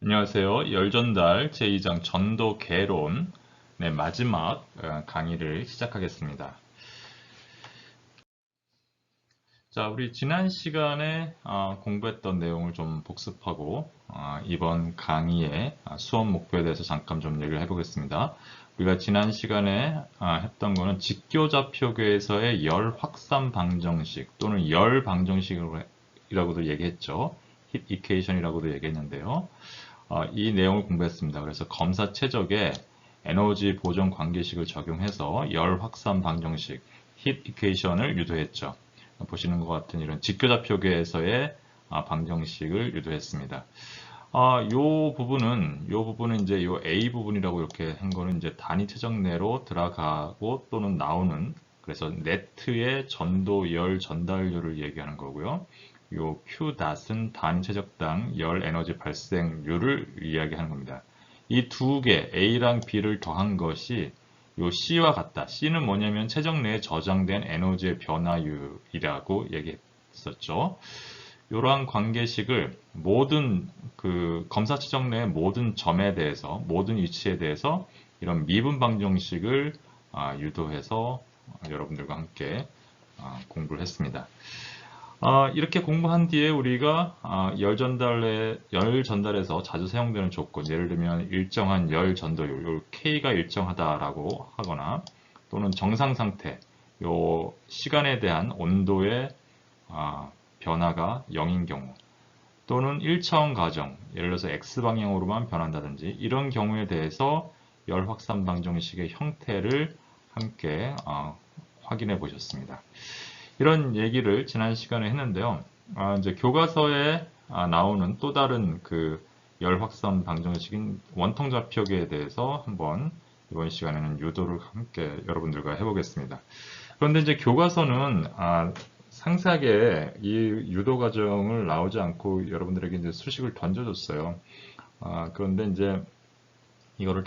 안녕하세요. 열전달 제2장 전도 개론 마지막 강의를 시작하겠습니다. 자, 우리 지난 시간에 공부했던 내용을 좀 복습하고 이번 강의의 수업 목표에 대해서 잠깐 좀 얘기를 해보겠습니다. 우리가 지난 시간에 했던 거는 직교좌표계에서의 열 확산 방정식 또는 열 방정식이라고도 얘기했죠. 힛 이퀘이션이라고도 얘기했는데요. 이 내용을 공부했습니다. 그래서 검사 최적의 에너지 보존 관계식을 적용해서 열 확산 방정식, 힛 이퀘이션을 유도했죠. 보시는 것 같은 이런 직교좌표계에서의 방정식을 유도했습니다. 요 부분은 이제 요 A 부분이라고 이렇게 한 거는 이제 단위 최적 내로 들어가고 또는 나오는, 그래서 네트의 전도 열 전달률을 얘기하는 거고요. 요 Q닷은 단위 최적당 열 에너지 발생률을 이야기하는 겁니다. 이 두 개, A랑 B를 더한 것이 요 C와 같다. C는 뭐냐면 최적 내에 저장된 에너지의 변화율이라고 얘기했었죠. 이러한 관계식을 모든 검사 최적 내의 모든 점에 대해서, 모든 위치에 대해서 이런 미분 방정식을 유도해서 여러분들과 함께 공부를 했습니다. 이렇게 공부한 뒤에 우리가 열 전달에서 자주 사용되는 조건, 예를 들면 일정한 열 전도율, 요 K가 일정하다라고 하거나 또는 정상 상태, 요 시간에 대한 온도의 변화가 0인 경우, 또는 1차원 가정, 예를 들어서 X방향으로만 변한다든지 이런 경우에 대해서 열 확산 방정식의 형태를 함께 확인해 보셨습니다. 이런 얘기를 지난 시간에 했는데요. 이제 교과서에 나오는 또 다른 열 확산 방정식인 원통 좌표계에 대해서 한번 이번 시간에는 유도를 함께 여러분들과 해보겠습니다. 그런데 이제 교과서는 상세하게 이 유도 과정을 나오지 않고 여러분들에게 이제 수식을 던져줬어요. 그런데 이제 이거를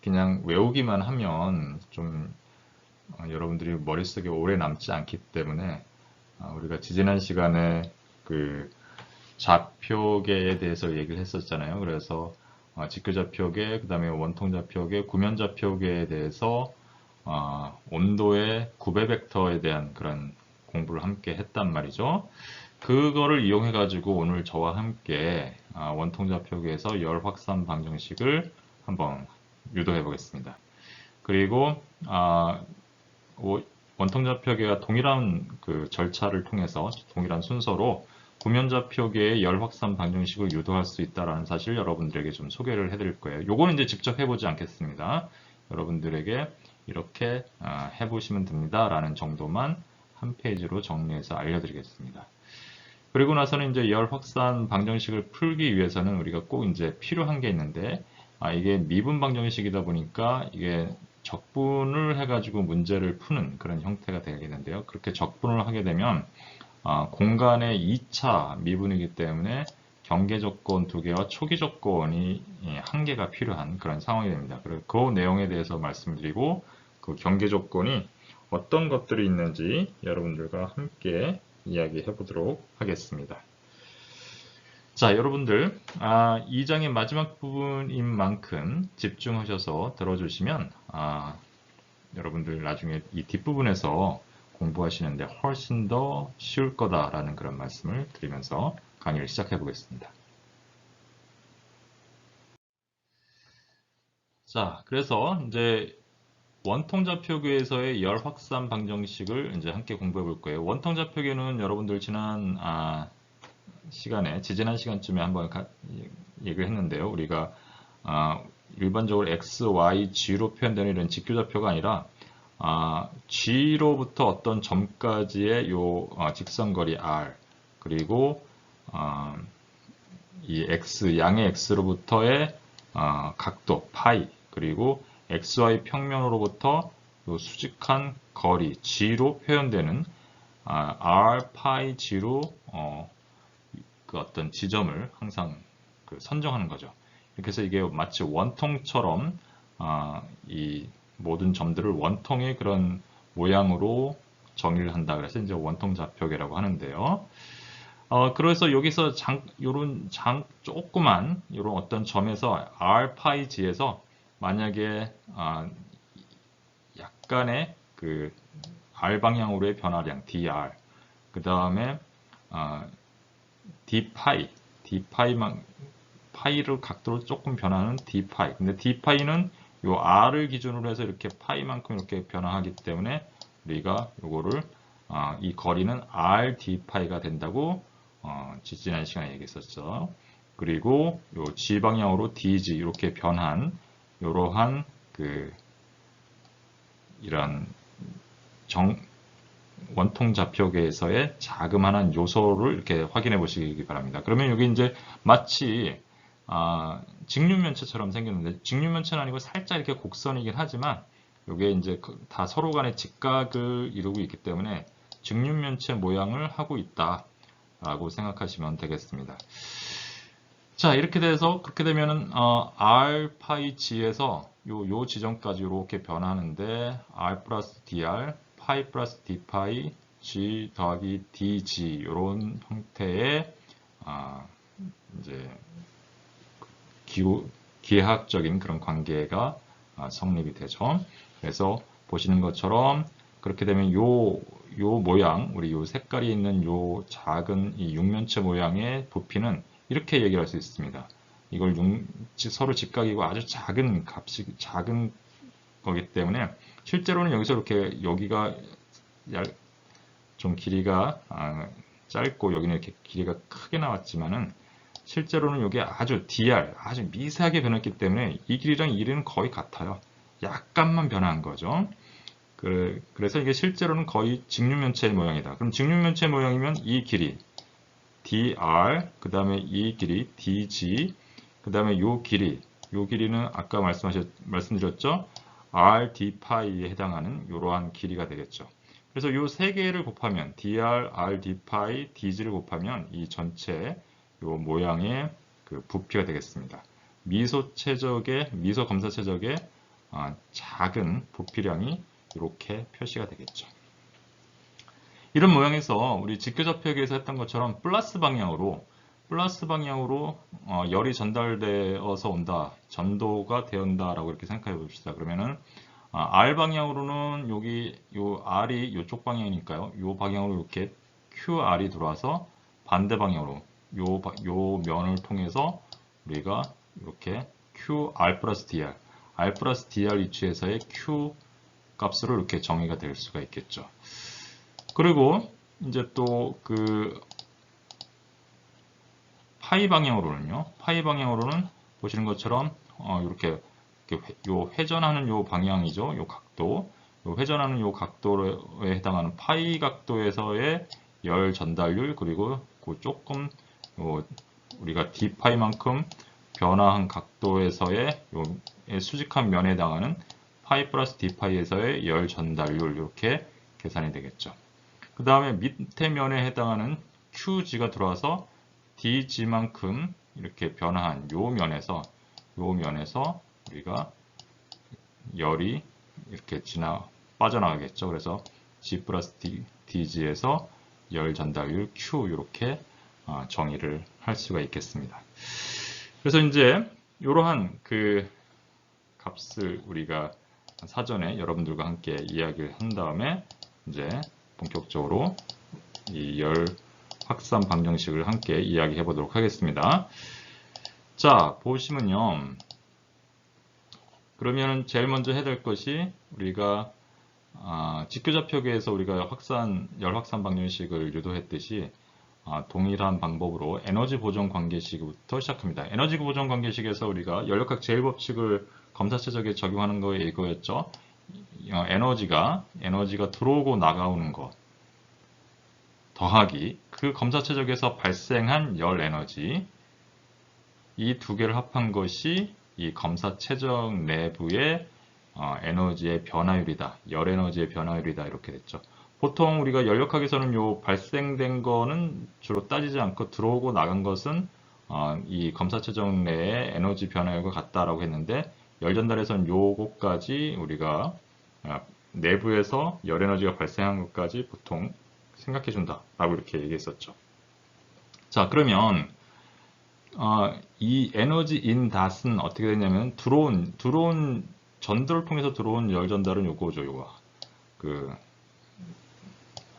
그냥 외우기만 하면 좀 여러분들이 머릿속에 오래 남지 않기 때문에 우리가 지지난 시간에 좌표계에 대해서 얘기를 했었잖아요. 그래서 직교좌표계, 그 다음에 원통좌표계, 구면좌표계에 대해서 온도의 구배 벡터에 대한 그런 공부를 함께 했단 말이죠. 그거를 이용해 가지고 오늘 저와 함께 원통좌표계에서 열 확산 방정식을 한번 유도해 보겠습니다. 그리고 원통좌표계와 동일한 절차를 통해서 동일한 순서로 구면좌표계의 열 확산 방정식을 유도할 수 있다는 사실 여러분들에게 좀 소개를 해드릴 거예요. 요거는 이제 직접 해보지 않겠습니다. 여러분들에게 이렇게 해보시면 됩니다 라는 정도만 한 페이지로 정리해서 알려드리겠습니다. 그리고 나서는 이제 열 확산 방정식을 풀기 위해서는 우리가 꼭 이제 필요한 게 있는데, 이게 미분 방정식이다 보니까 이게 적분을 해가지고 문제를 푸는 그런 형태가 되겠는데요. 그렇게 적분을 하게 되면 공간의 2차 미분이기 때문에 경계 조건 2개와 초기 조건이 1개가 필요한 그런 상황이 됩니다. 그리고 그 내용에 대해서 말씀드리고 그 경계 조건이 어떤 것들이 있는지 여러분들과 함께 이야기해 보도록 하겠습니다. 자, 여러분들, 2장의 마지막 부분인 만큼 집중하셔서 들어주시면, 여러분들 나중에 이 뒷부분에서 공부하시는데 훨씬 더 쉬울 거다라는 그런 말씀을 드리면서 강의를 시작해 보겠습니다. 자, 그래서 이제 원통좌표계에서의 열 확산 방정식을 이제 함께 공부해 볼 거예요. 원통좌표계는 여러분들 지난 지지난 시간쯤에 한번 얘기를 했는데요. 우리가 일반적으로 x, y, g로 표현되는 이런 직교좌표가 아니라 g로부터 어떤 점까지의 요 직선거리 r, 그리고 이 x, 양의 x로부터의 각도 파이, 그리고 xy 평면으로부터 요 수직한 거리 g로 표현되는 r, 파이, g로 어떤 지점을 항상 선정하는 거죠. 이렇게 해서 이게 마치 원통처럼 이 모든 점들을 원통의 그런 모양으로 정의를 한다. 그래서 이제 원통 좌표계라고 하는데요. 그래서 여기서 요런 조그만 요런 어떤 점에서 r 파이 g에서 만약에 약간의 그 r 방향으로의 변화량 dr, 그 다음에 d 파이만 파이를 각도로 조금 변하는 d 파이. 근데 d 파이는 요 r을 기준으로 해서 이렇게 파이만큼 이렇게 변화하기 때문에 우리가 요거를 이 거리는 r d 파이가 된다고 지난 시간에 얘기했었죠. 그리고 요 g 방향으로 dg 이렇게 변한 이러한 그 이런 원통 좌표계에서의 자그마한 요소를 이렇게 확인해 보시기 바랍니다. 그러면 여기 이제 마치 직육면체처럼 생겼는데, 직육면체는 아니고 살짝 이렇게 곡선이긴 하지만 이게 이제 다 서로 간의 직각을 이루고 있기 때문에 직육면체 모양을 하고 있다라고 생각하시면 되겠습니다. 자, 이렇게 돼서 그렇게 되면은 r 파이 g에서 요 지점까지 이렇게 변하는데 r 플러스 dr, 파이 플러스 d 파이, g 더하기 dg 이런 형태의 이제 기하학적인 그런 관계가 성립이 되죠. 그래서 보시는 것처럼 그렇게 되면 요 모양, 우리 요 색깔이 있는 요 작은 이 육면체 모양의 부피는 이렇게 얘기할 수 있습니다. 이걸 서로 직각이고 아주 작은 작은 거기 때문에 실제로는 여기서 이렇게 여기가 좀 길이가 짧고 여기는 이렇게 길이가 크게 나왔지만은 실제로는 이게 아주 dr, 아주 미세하게 변했기 때문에 이 길이랑 이 길이는 거의 같아요. 약간만 변한 거죠. 그래서 이게 실제로는 거의 직육면체의 모양이다. 그럼 직육면체 모양이면 이 길이 dr, 그 다음에 이 길이 dg, 그 다음에 요 길이는 아까 말씀드렸죠? r d 파이에 해당하는 이러한 길이가 되겠죠. 그래서 요 세 개를 곱하면 dr, r d 파이, dg를 곱하면 이 전체 요 모양의 그 부피가 되겠습니다. 미소 검사 최적의 작은 부피량이 이렇게 표시가 되겠죠. 이런 모양에서 우리 직교좌표기에서 했던 것처럼 플러스 방향으로 열이 전달되어서 온다, 전도가 되온다라고 이렇게 생각해 봅시다. 그러면은 R 방향으로는 여기 요 R이 이쪽 방향이니까요. 요 방향으로 이렇게 QR이 들어와서 반대 방향으로 요 면을 통해서 우리가 이렇게 QR 플러스 DR, R 플러스 DR 위치에서의 Q 값으로 이렇게 정의가 될 수가 있겠죠. 그리고 이제 또 그 파이 방향으로는 보시는 것처럼 이렇게 요 회전하는 요 방향이죠. 요 각도. 요 회전하는 요 각도에 해당하는 파이 각도에서의 열 전달률, 그리고 그 조금 우리가 d파이만큼 변화한 각도에서의 요 수직한 면에 해당하는 파이 플러스 d파이에서의 열 전달률, 이렇게 계산이 되겠죠. 그 다음에 밑에 면에 해당하는 QG가 들어와서 DG만큼 이렇게 변화한 요 면에서 우리가 열이 이렇게 빠져나가겠죠. 그래서 G 플러스 DG에서 열 전달률 Q, 이렇게 정의를 할 수가 있겠습니다. 그래서 이제 이러한 그 값을 우리가 사전에 여러분들과 함께 이야기를 한 다음에 이제 본격적으로 이 열 확산 방정식을 함께 이야기해 보도록 하겠습니다. 자, 보시면요. 그러면 제일 먼저 해야 될 것이 우리가 직교좌표계에서 우리가 열 확산 방정식을 유도했듯이 동일한 방법으로 에너지 보존 관계식부터 시작합니다. 에너지 보존 관계식에서 우리가 연력학 제일법칙을 검사 최적에 적용하는 거에 이거였죠. 에너지가 들어오고 나가오는 것 더하기 그 검사 최적에서 발생한 열 에너지, 이 두 개를 합한 것이 이 검사 최적 내부의 에너지의 변화율이다. 열 에너지의 변화율이다. 이렇게 됐죠. 보통 우리가 연력학에서는 요 발생된 거는 주로 따지지 않고 들어오고 나간 것은 이 검사 최적 내의 에너지 변화율과 같다라고 했는데, 열 전달에서는 요거까지 우리가 내부에서 열 에너지가 발생한 것까지 보통 생각해 준다 라고 이렇게 얘기했었죠. 자, 그러면 이 에너지 인 닷은 어떻게 되냐면 들어온 전도를 통해서 들어온 열 전달은 요거죠, 요거. 그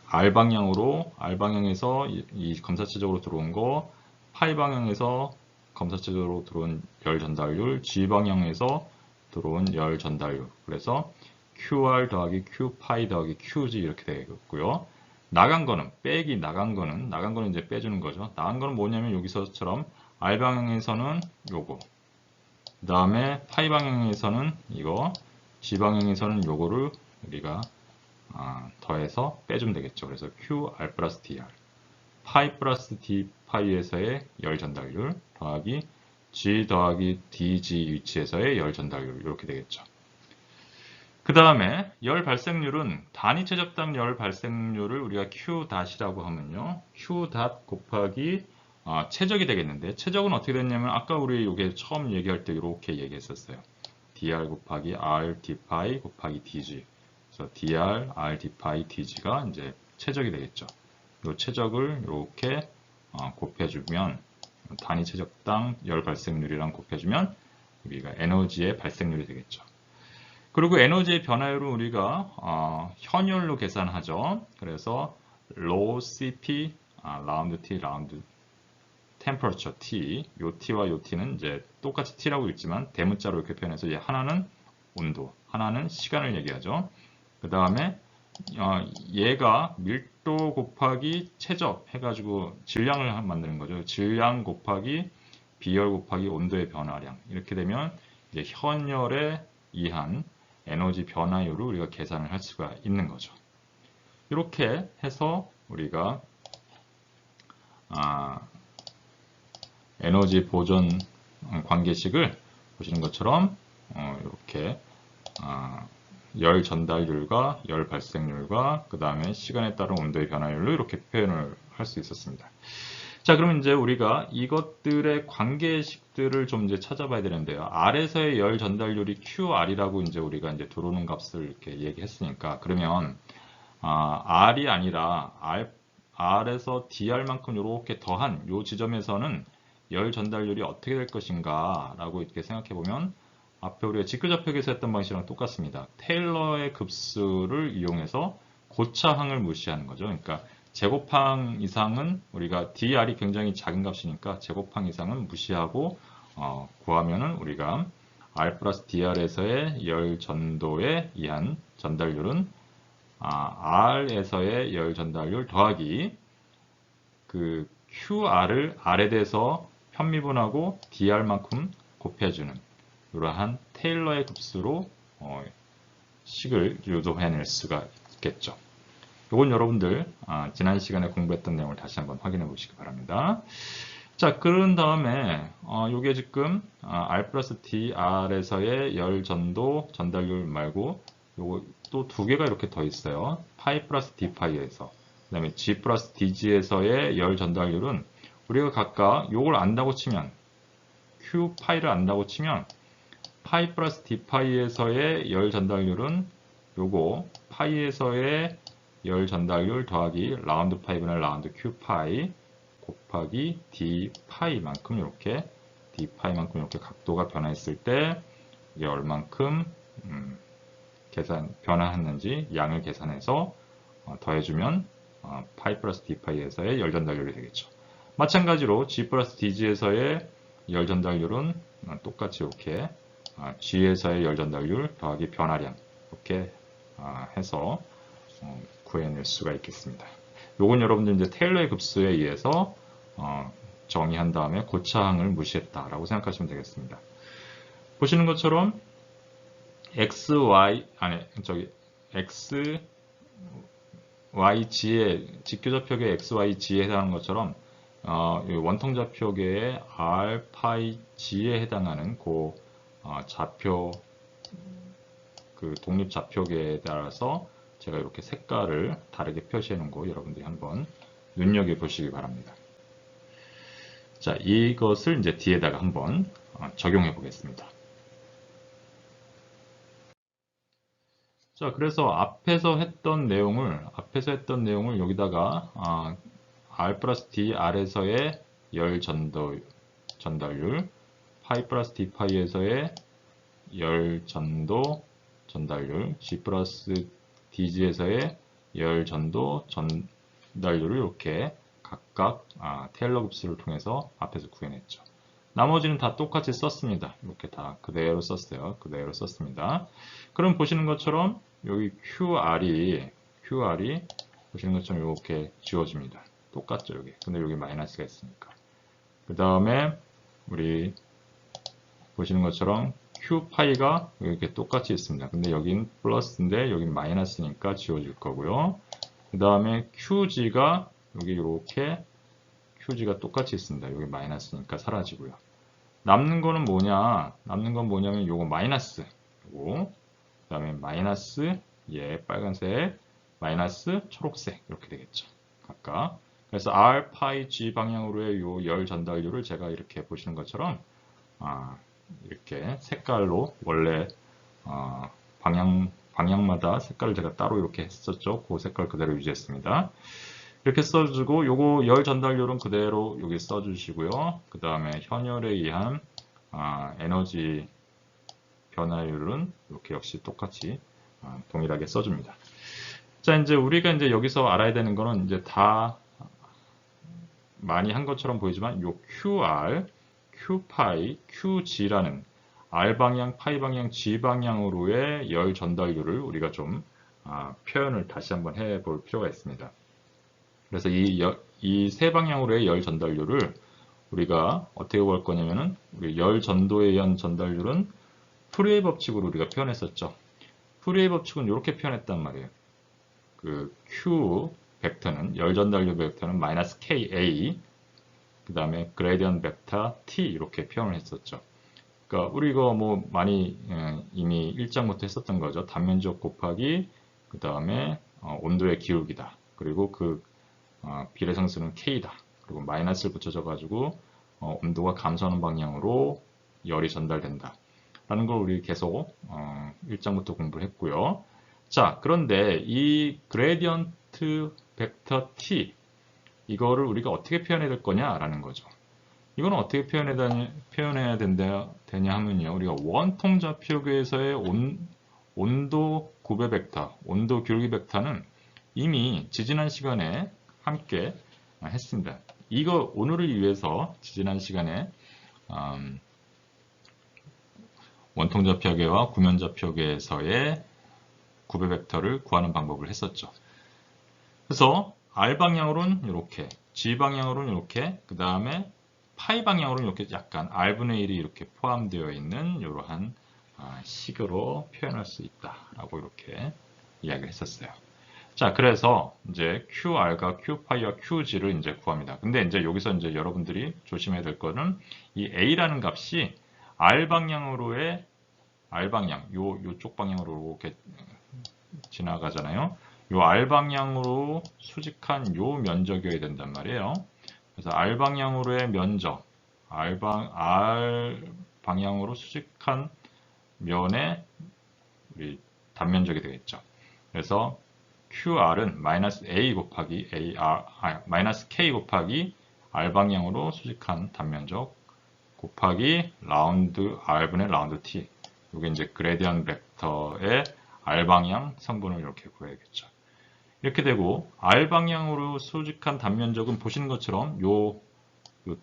R 방향에서 이 검사체적으로 들어온 거, 파이 방향에서 검사체적으로 들어온 열 전달률, G 방향에서 들어온 열 전달률. 그래서 QR 더하기 Q 파이 더하기 QG 이렇게 되겠고요. 나간 거는 나간 거는 이제 빼주는 거죠. 나간 거는 뭐냐면 여기서처럼 R 방향에서는 요거. 그 다음에 파이 방향에서는 이거, G 방향에서는 요거를 우리가 더해서 빼주면 되겠죠. 그래서 QR 플러스 DR, 파이 플러스 D 파이에서의 열 전달률 더하기 G 더하기 DG 위치에서의 열 전달률 이렇게 되겠죠. 그 다음에 열 발생률은 단위 최적당 열 발생률을 우리가 Q 닷이라고 하면요. Q 닷 곱하기 최적이 되겠는데 최적은 어떻게 됐냐면 아까 우리 이게 처음 얘기할 때 이렇게 얘기했었어요. DR 곱하기 R D 파이 곱하기 DG. 그래서 DR R D 파이 DG가 이제 최적이 되겠죠. 이 최적을 이렇게 곱해주면 단위 최적당 열 발생률이랑 곱해주면 우리가 에너지의 발생률이 되겠죠. 그리고 에너지의 변화율은 우리가 현율로 계산하죠. 그래서 low CP, 라운드 T, 라운드 temperature T, 요 T와 요 T는 이제 똑같이 T라고 읽지만 대문자로 이렇게 표현해서 이제 하나는 온도, 하나는 시간을 얘기하죠. 그 다음에 얘가 밀도 곱하기 최적 해가지고 질량을 만드는 거죠. 질량 곱하기 비열 곱하기 온도의 변화량 이렇게 되면 이제 현열에 의한 에너지 변화율을 우리가 계산을 할 수가 있는 거죠. 이렇게 해서 우리가 에너지 보존 관계식을 보시는 것처럼 이렇게 열 전달률과 열 발생률과 그 다음에 시간에 따른 온도의 변화율로 이렇게 표현을 할 수 있었습니다. 자, 그럼 이제 우리가 이것들의 관계식들을 좀 이제 찾아봐야 되는데요. R에서의 열 전달률이 QR이라고 이제 우리가 이제 들어오는 값을 이렇게 얘기했으니까 그러면 R이 아니라 R에서 DR만큼 이렇게 더한 이 지점에서는 열 전달률이 어떻게 될 것인가 라고 이렇게 생각해 보면 앞에 우리가 직교좌표기에서 했던 방식이랑 똑같습니다. 테일러의 급수를 이용해서 고차항을 무시하는 거죠. 그러니까 제곱항 이상은 우리가 DR이 굉장히 작은 값이니까 제곱항 이상은 무시하고 구하면은 우리가 R 플러스 DR에서의 열 전도에 의한 전달률은 R에서의 열 전달률 더하기 그 QR을 R에 대해서 편미분하고 DR만큼 곱해주는 이러한 테일러의 급수로 식을 유도해낼 수가 있겠죠. 이건 여러분들 지난 시간에 공부했던 내용을 다시 한번 확인해 보시기 바랍니다. 자, 그런 다음에 이게 지금 R 플러스 DR에서의 열 전도 전달률 말고 요거 또 두 개가 이렇게 더 있어요. 파이 플러스 D 파이에서 그 다음에 G 플러스 DG에서의 열 전달률은 우리가 각각 요걸 안다고 치면 Q 파이를 안다고 치면 파이 플러스 D 파이에서의 열 전달률은 요거 파이에서의 열 전달률 더하기 라운드 파이분의 라운드 Q 파이 곱하기 D 파이만큼 이렇게 D 파이만큼 이렇게 각도가 변화했을 때 이게 얼만큼 변화했는지 양을 계산해서 더해주면 파이 플러스 D 파이에서의 열 전달률이 되겠죠. 마찬가지로 G 플러스 DG에서의 열 전달률은 똑같이 이렇게 G에서의 열 전달률 더하기 변화량 이렇게 해서 구해낼 수가 있겠습니다. 요건 여러분들 이제 테일러의 급수에 의해서 정의한 다음에 고차항을 무시했다라고 생각하시면 되겠습니다. 보시는 것처럼 XYG의 직교좌표계 XYG에 해당하는 것처럼 원통좌표계의 R, 파이, G에 해당하는 좌표 그 독립좌표계에 따라서 제가 이렇게 색깔을 다르게 표시해 놓은 거 여러분들이 한번 눈여겨 보시기 바랍니다. 자, 이것을 이제 뒤에다가 한번 적용해 보겠습니다. 자, 그래서 앞에서 했던 내용을 여기다가 R 플러스 D R에서의 열 전달률, 파이 플러스 D 파이에서의 열 전도 전달률, G 플러스 DG에서의 열 전도 전달률을 이렇게 각각 테일러 곱수를 통해서 앞에서 구해냈죠. 나머지는 다 똑같이 썼습니다. 이렇게 다 그대로 썼어요. 그대로 썼습니다. 그럼 보시는 것처럼 여기 QR이 보시는 것처럼 이렇게 지워집니다. 똑같죠, 여기. 근데 여기 마이너스가 있으니까. 그 다음에 우리 보시는 것처럼 Q파이가 이렇게 똑같이 있습니다. 근데 여긴 플러스인데 여긴 마이너스니까 지워질 거고요. 그 다음에 QG가 여기 이렇게 QG가 똑같이 있습니다. 여기 마이너스니까 사라지고요. 남는 거는 뭐냐? 남는 건 뭐냐면 요거 마이너스, 요거, 그 다음에 마이너스, 빨간색, 마이너스, 초록색 이렇게 되겠죠. 각각. 그래서 R, 파이, G 방향으로의 요 열 전달률을 제가 이렇게 보시는 것처럼 이렇게 색깔로 원래 방향마다 색깔을 제가 따로 이렇게 했었죠. 그 색깔 그대로 유지했습니다. 이렇게 써주고 요거 열 전달률은 그대로 여기 써주시고요. 그 다음에 현열에 의한 에너지 변화율은 이렇게 역시 똑같이 동일하게 써줍니다. 자, 이제 우리가 이제 여기서 알아야 되는 거는 이제 다 많이 한 것처럼 보이지만 요 QR, Q파이, QG라는 R 방향, 파이 방향, G 방향으로의 열 전달률을 우리가 좀 표현을 다시 한번 해볼 필요가 있습니다. 그래서 이 세 방향으로의 열 전달률을 우리가 어떻게 구할 거냐면은 우리 열 전도에 의한 전달률은 푸리에이 법칙으로 우리가 표현했었죠. 푸리에이 법칙은 이렇게 표현했단 말이에요. 그 Q 벡터는 열 전달률 벡터는 마이너스 KA 그 다음에 그레디언트 벡터 T 이렇게 표현을 했었죠. 그러니까 우리 이거 뭐 많이 이미 1장부터 했었던 거죠. 단면적 곱하기 그 다음에 온도의 기울기다. 그리고 그 비례상수는 K다. 그리고 마이너스를 붙여줘 가지고 온도가 감소하는 방향으로 열이 전달된다. 라는 걸 우리 계속 1장부터 공부를 했고요. 자, 그런데 이 그레디언트 벡터 T 이거를 우리가 어떻게 표현해야 될 거냐라는 거죠. 이거는 어떻게 표현해야 되냐 하면요. 우리가 원통좌표계에서의 온도 구배 벡터, 온도 기울기 벡터는 이미 지지난 시간에 함께 했습니다. 이거 오늘을 위해서 지지난 시간에 원통좌표계와 구면좌표계에서의 구배 벡터를 구하는 방법을 했었죠. 그래서 R 방향으로는 이렇게, G 방향으로는 이렇게, 그 다음에 파이 방향으로는 이렇게 약간 R분의 1이 이렇게 포함되어 있는 이러한 식으로 표현할 수 있다라고 이렇게 이야기를 했었어요. 자, 그래서 이제 QR과 Q파이와 QG를 이제 구합니다. 근데 이제 여기서 이제 여러분들이 조심해야 될 거는 이 A라는 값이 R 방향으로의 R 방향, 요쪽 방향으로 이렇게 지나가잖아요. 요 R 방향으로 수직한 요 면적이어야 된단 말이에요. 그래서 R 방향으로의 면적, R 방향으로 수직한 면의 우리 단면적이 되겠죠. 그래서 QR은 마이너스 A 곱하기 마이너스 K 곱하기 R 방향으로 수직한 단면적 곱하기 라운드 R분의 라운드 T. 이게 이제 그레디언트 벡터의 R 방향 성분을 이렇게 구해야겠죠. 이렇게 되고 R 방향으로 수직한 단면적은 보시는 것처럼 요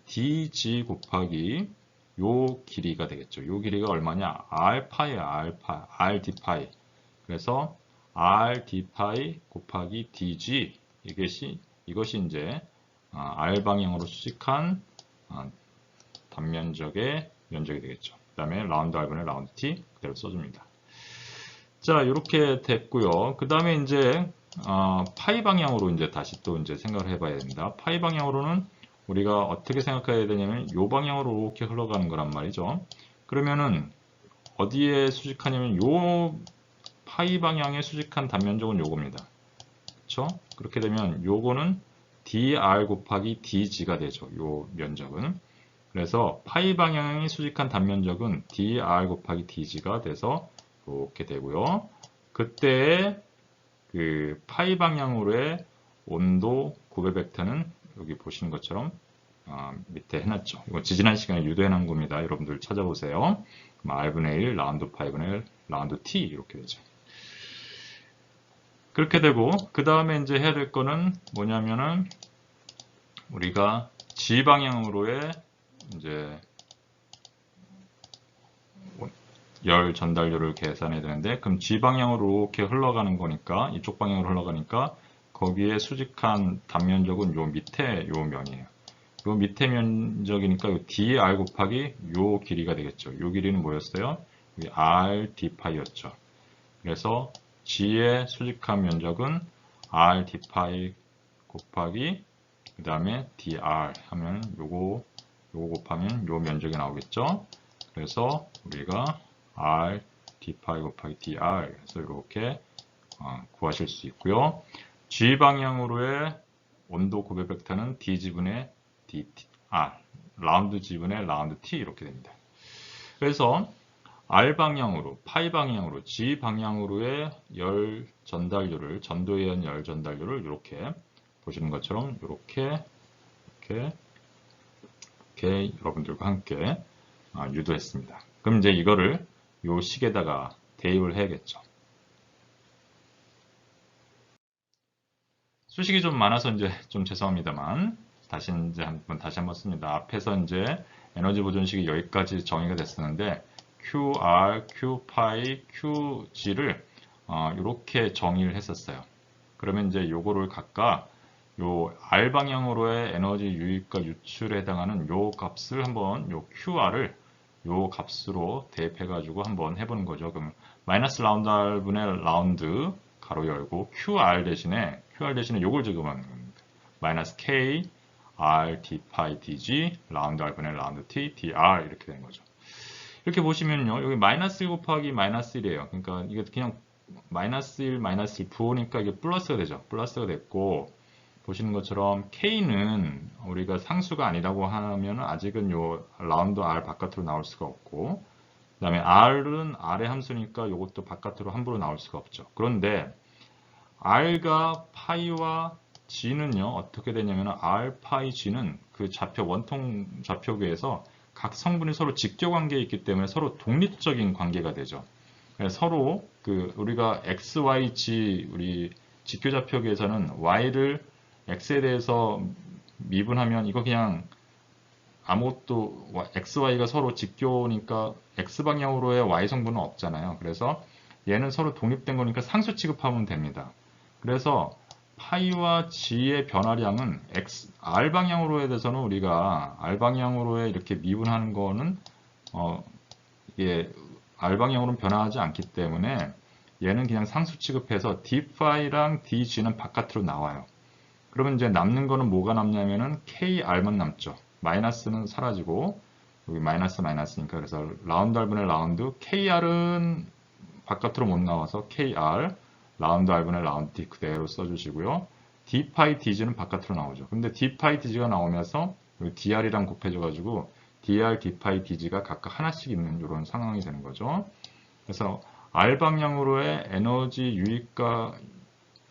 DG 곱하기 요 길이가 되겠죠. 요 길이가 얼마냐? R파이야, RD파이. 그래서 RD파이 곱하기 DG 이것이 이제 R 방향으로 수직한 단면적의 면적이 되겠죠. 그 다음에 라운드 R분의 라운드 T 그대로 써줍니다. 자, 이렇게 됐고요. 그 다음에 이제 파이 방향으로 이제 다시 또 이제 생각을 해봐야 됩니다. 파이 방향으로는 우리가 어떻게 생각해야 되냐면 이 방향으로 이렇게 흘러가는 거란 말이죠. 그러면은 어디에 수직하냐면 요 파이 방향에 수직한 단면적은 요겁니다. 그렇죠? 그렇게 되면 요거는 dr 곱하기 dg가 되죠. 요 면적은. 그래서 파이 방향이 수직한 단면적은 dr 곱하기 dg가 돼서 이렇게 되고요. 그때 그 파이 방향으로의 온도 구배 벡터는 여기 보시는 것처럼 밑에 해놨죠. 이거 지지난 시간에 유도해놓은 겁니다. 여러분들 찾아보세요. r분의 1, 라운드 파이분의 1, 라운드 t 이렇게 되죠. 그렇게 되고 그 다음에 이제 해야 될 거는 뭐냐면은 우리가 g 방향으로의 이제 열 전달료를 계산해야 되는데, 그럼 g 방향으로 이렇게 흘러가는 거니까, 이쪽 방향으로 흘러가니까 거기에 수직한 단면적은 요 밑에 요 면이에요. 요 밑에 면적이니까 요 dr 곱하기 요 길이가 되겠죠. 요 길이는 뭐였어요? 여기 r d 파이였죠. 그래서 g의 수직한 면적은 r d 파이 곱하기 그 다음에 dr 하면 요거 곱하면 요 면적이 나오겠죠. 그래서 우리가 r d 파이 곱하기 dr 해서 이렇게 구하실 수 있고요. g 방향으로의 온도 고배 벡터는 d지분의 dr, 라운드 지분의 라운드 t 이렇게 됩니다. 그래서 r 방향으로, 파이 방향으로, g 방향으로의 열 전달료를, 전도에 의한 열 전달료를 이렇게 보시는 것처럼 이렇게 여러분들과 함께 유도했습니다. 그럼 이제 이거를 요 식에다가 대입을 해야겠죠. 수식이 좀 많아서 이제 좀 죄송합니다만 다시 한번 씁니다. 앞에서 이제 에너지 보존식이 여기까지 정의가 됐었는데 QR, Q파이, QG를 이렇게 정의를 했었어요. 그러면 이제 요거를 각각 요 R 방향으로의 에너지 유입과 유출에 해당하는 요 값을 한번 요 QR을 요 값으로 대입해 가지고 한번 해보는 거죠. 그럼 마이너스 라운드 R분의 라운드 가로 열고 QR 대신에 요걸 적용하는 겁니다. 마이너스 K R D 파이 DG 라운드 R분의 라운드 T DR 이렇게 되는 거죠. 이렇게 보시면요. 여기 마이너스 1 곱하기 마이너스 1이에요. 그러니까 이게 그냥 마이너스 1 부호니까 이게 플러스가 되죠. 플러스가 됐고 보시는 것처럼 K는 우리가 상수가 아니라고 하면 아직은 요 라운드 R 바깥으로 나올 수가 없고 그 다음에 R은 R의 함수니까 이것도 바깥으로 함부로 나올 수가 없죠. 그런데 R과 파이와 G는요 어떻게 되냐면 R, 파이, G는 그 좌표 원통 좌표계에서 각 성분이 서로 직교 관계에 있기 때문에 서로 독립적인 관계가 되죠. 서로 그 우리가 X, Y, G 우리 직교 좌표계에서는 Y를 X에 대해서 미분하면 이거 그냥 아무것도 X, Y가 서로 직교니까 X 방향으로의 Y 성분은 없잖아요. 그래서 얘는 서로 독립된 거니까 상수 취급하면 됩니다. 그래서 파이와 G의 변화량은 R 방향으로에 대해서는 우리가 R 방향으로에 이렇게 미분하는 거는 이게 R 방향으로는 변화하지 않기 때문에 얘는 그냥 상수 취급해서 d파이랑 dg는 바깥으로 나와요. 그러면 이제 남는 거는 뭐가 남냐면은 KR만 남죠. 마이너스는 사라지고 여기 마이너스니까 그래서 라운드 R분의 라운드 KR은 바깥으로 못 나와서 KR 라운드 R분의 라운드 D 그대로 써주시고요. d파이 dg는 바깥으로 나오죠. 근데 d파이 dg가 나오면서 여기 dr이랑 곱해져가지고 dr, d파이 dg가 각각 하나씩 있는 이런 상황이 되는 거죠. 그래서 R 방향으로의 에너지 유입과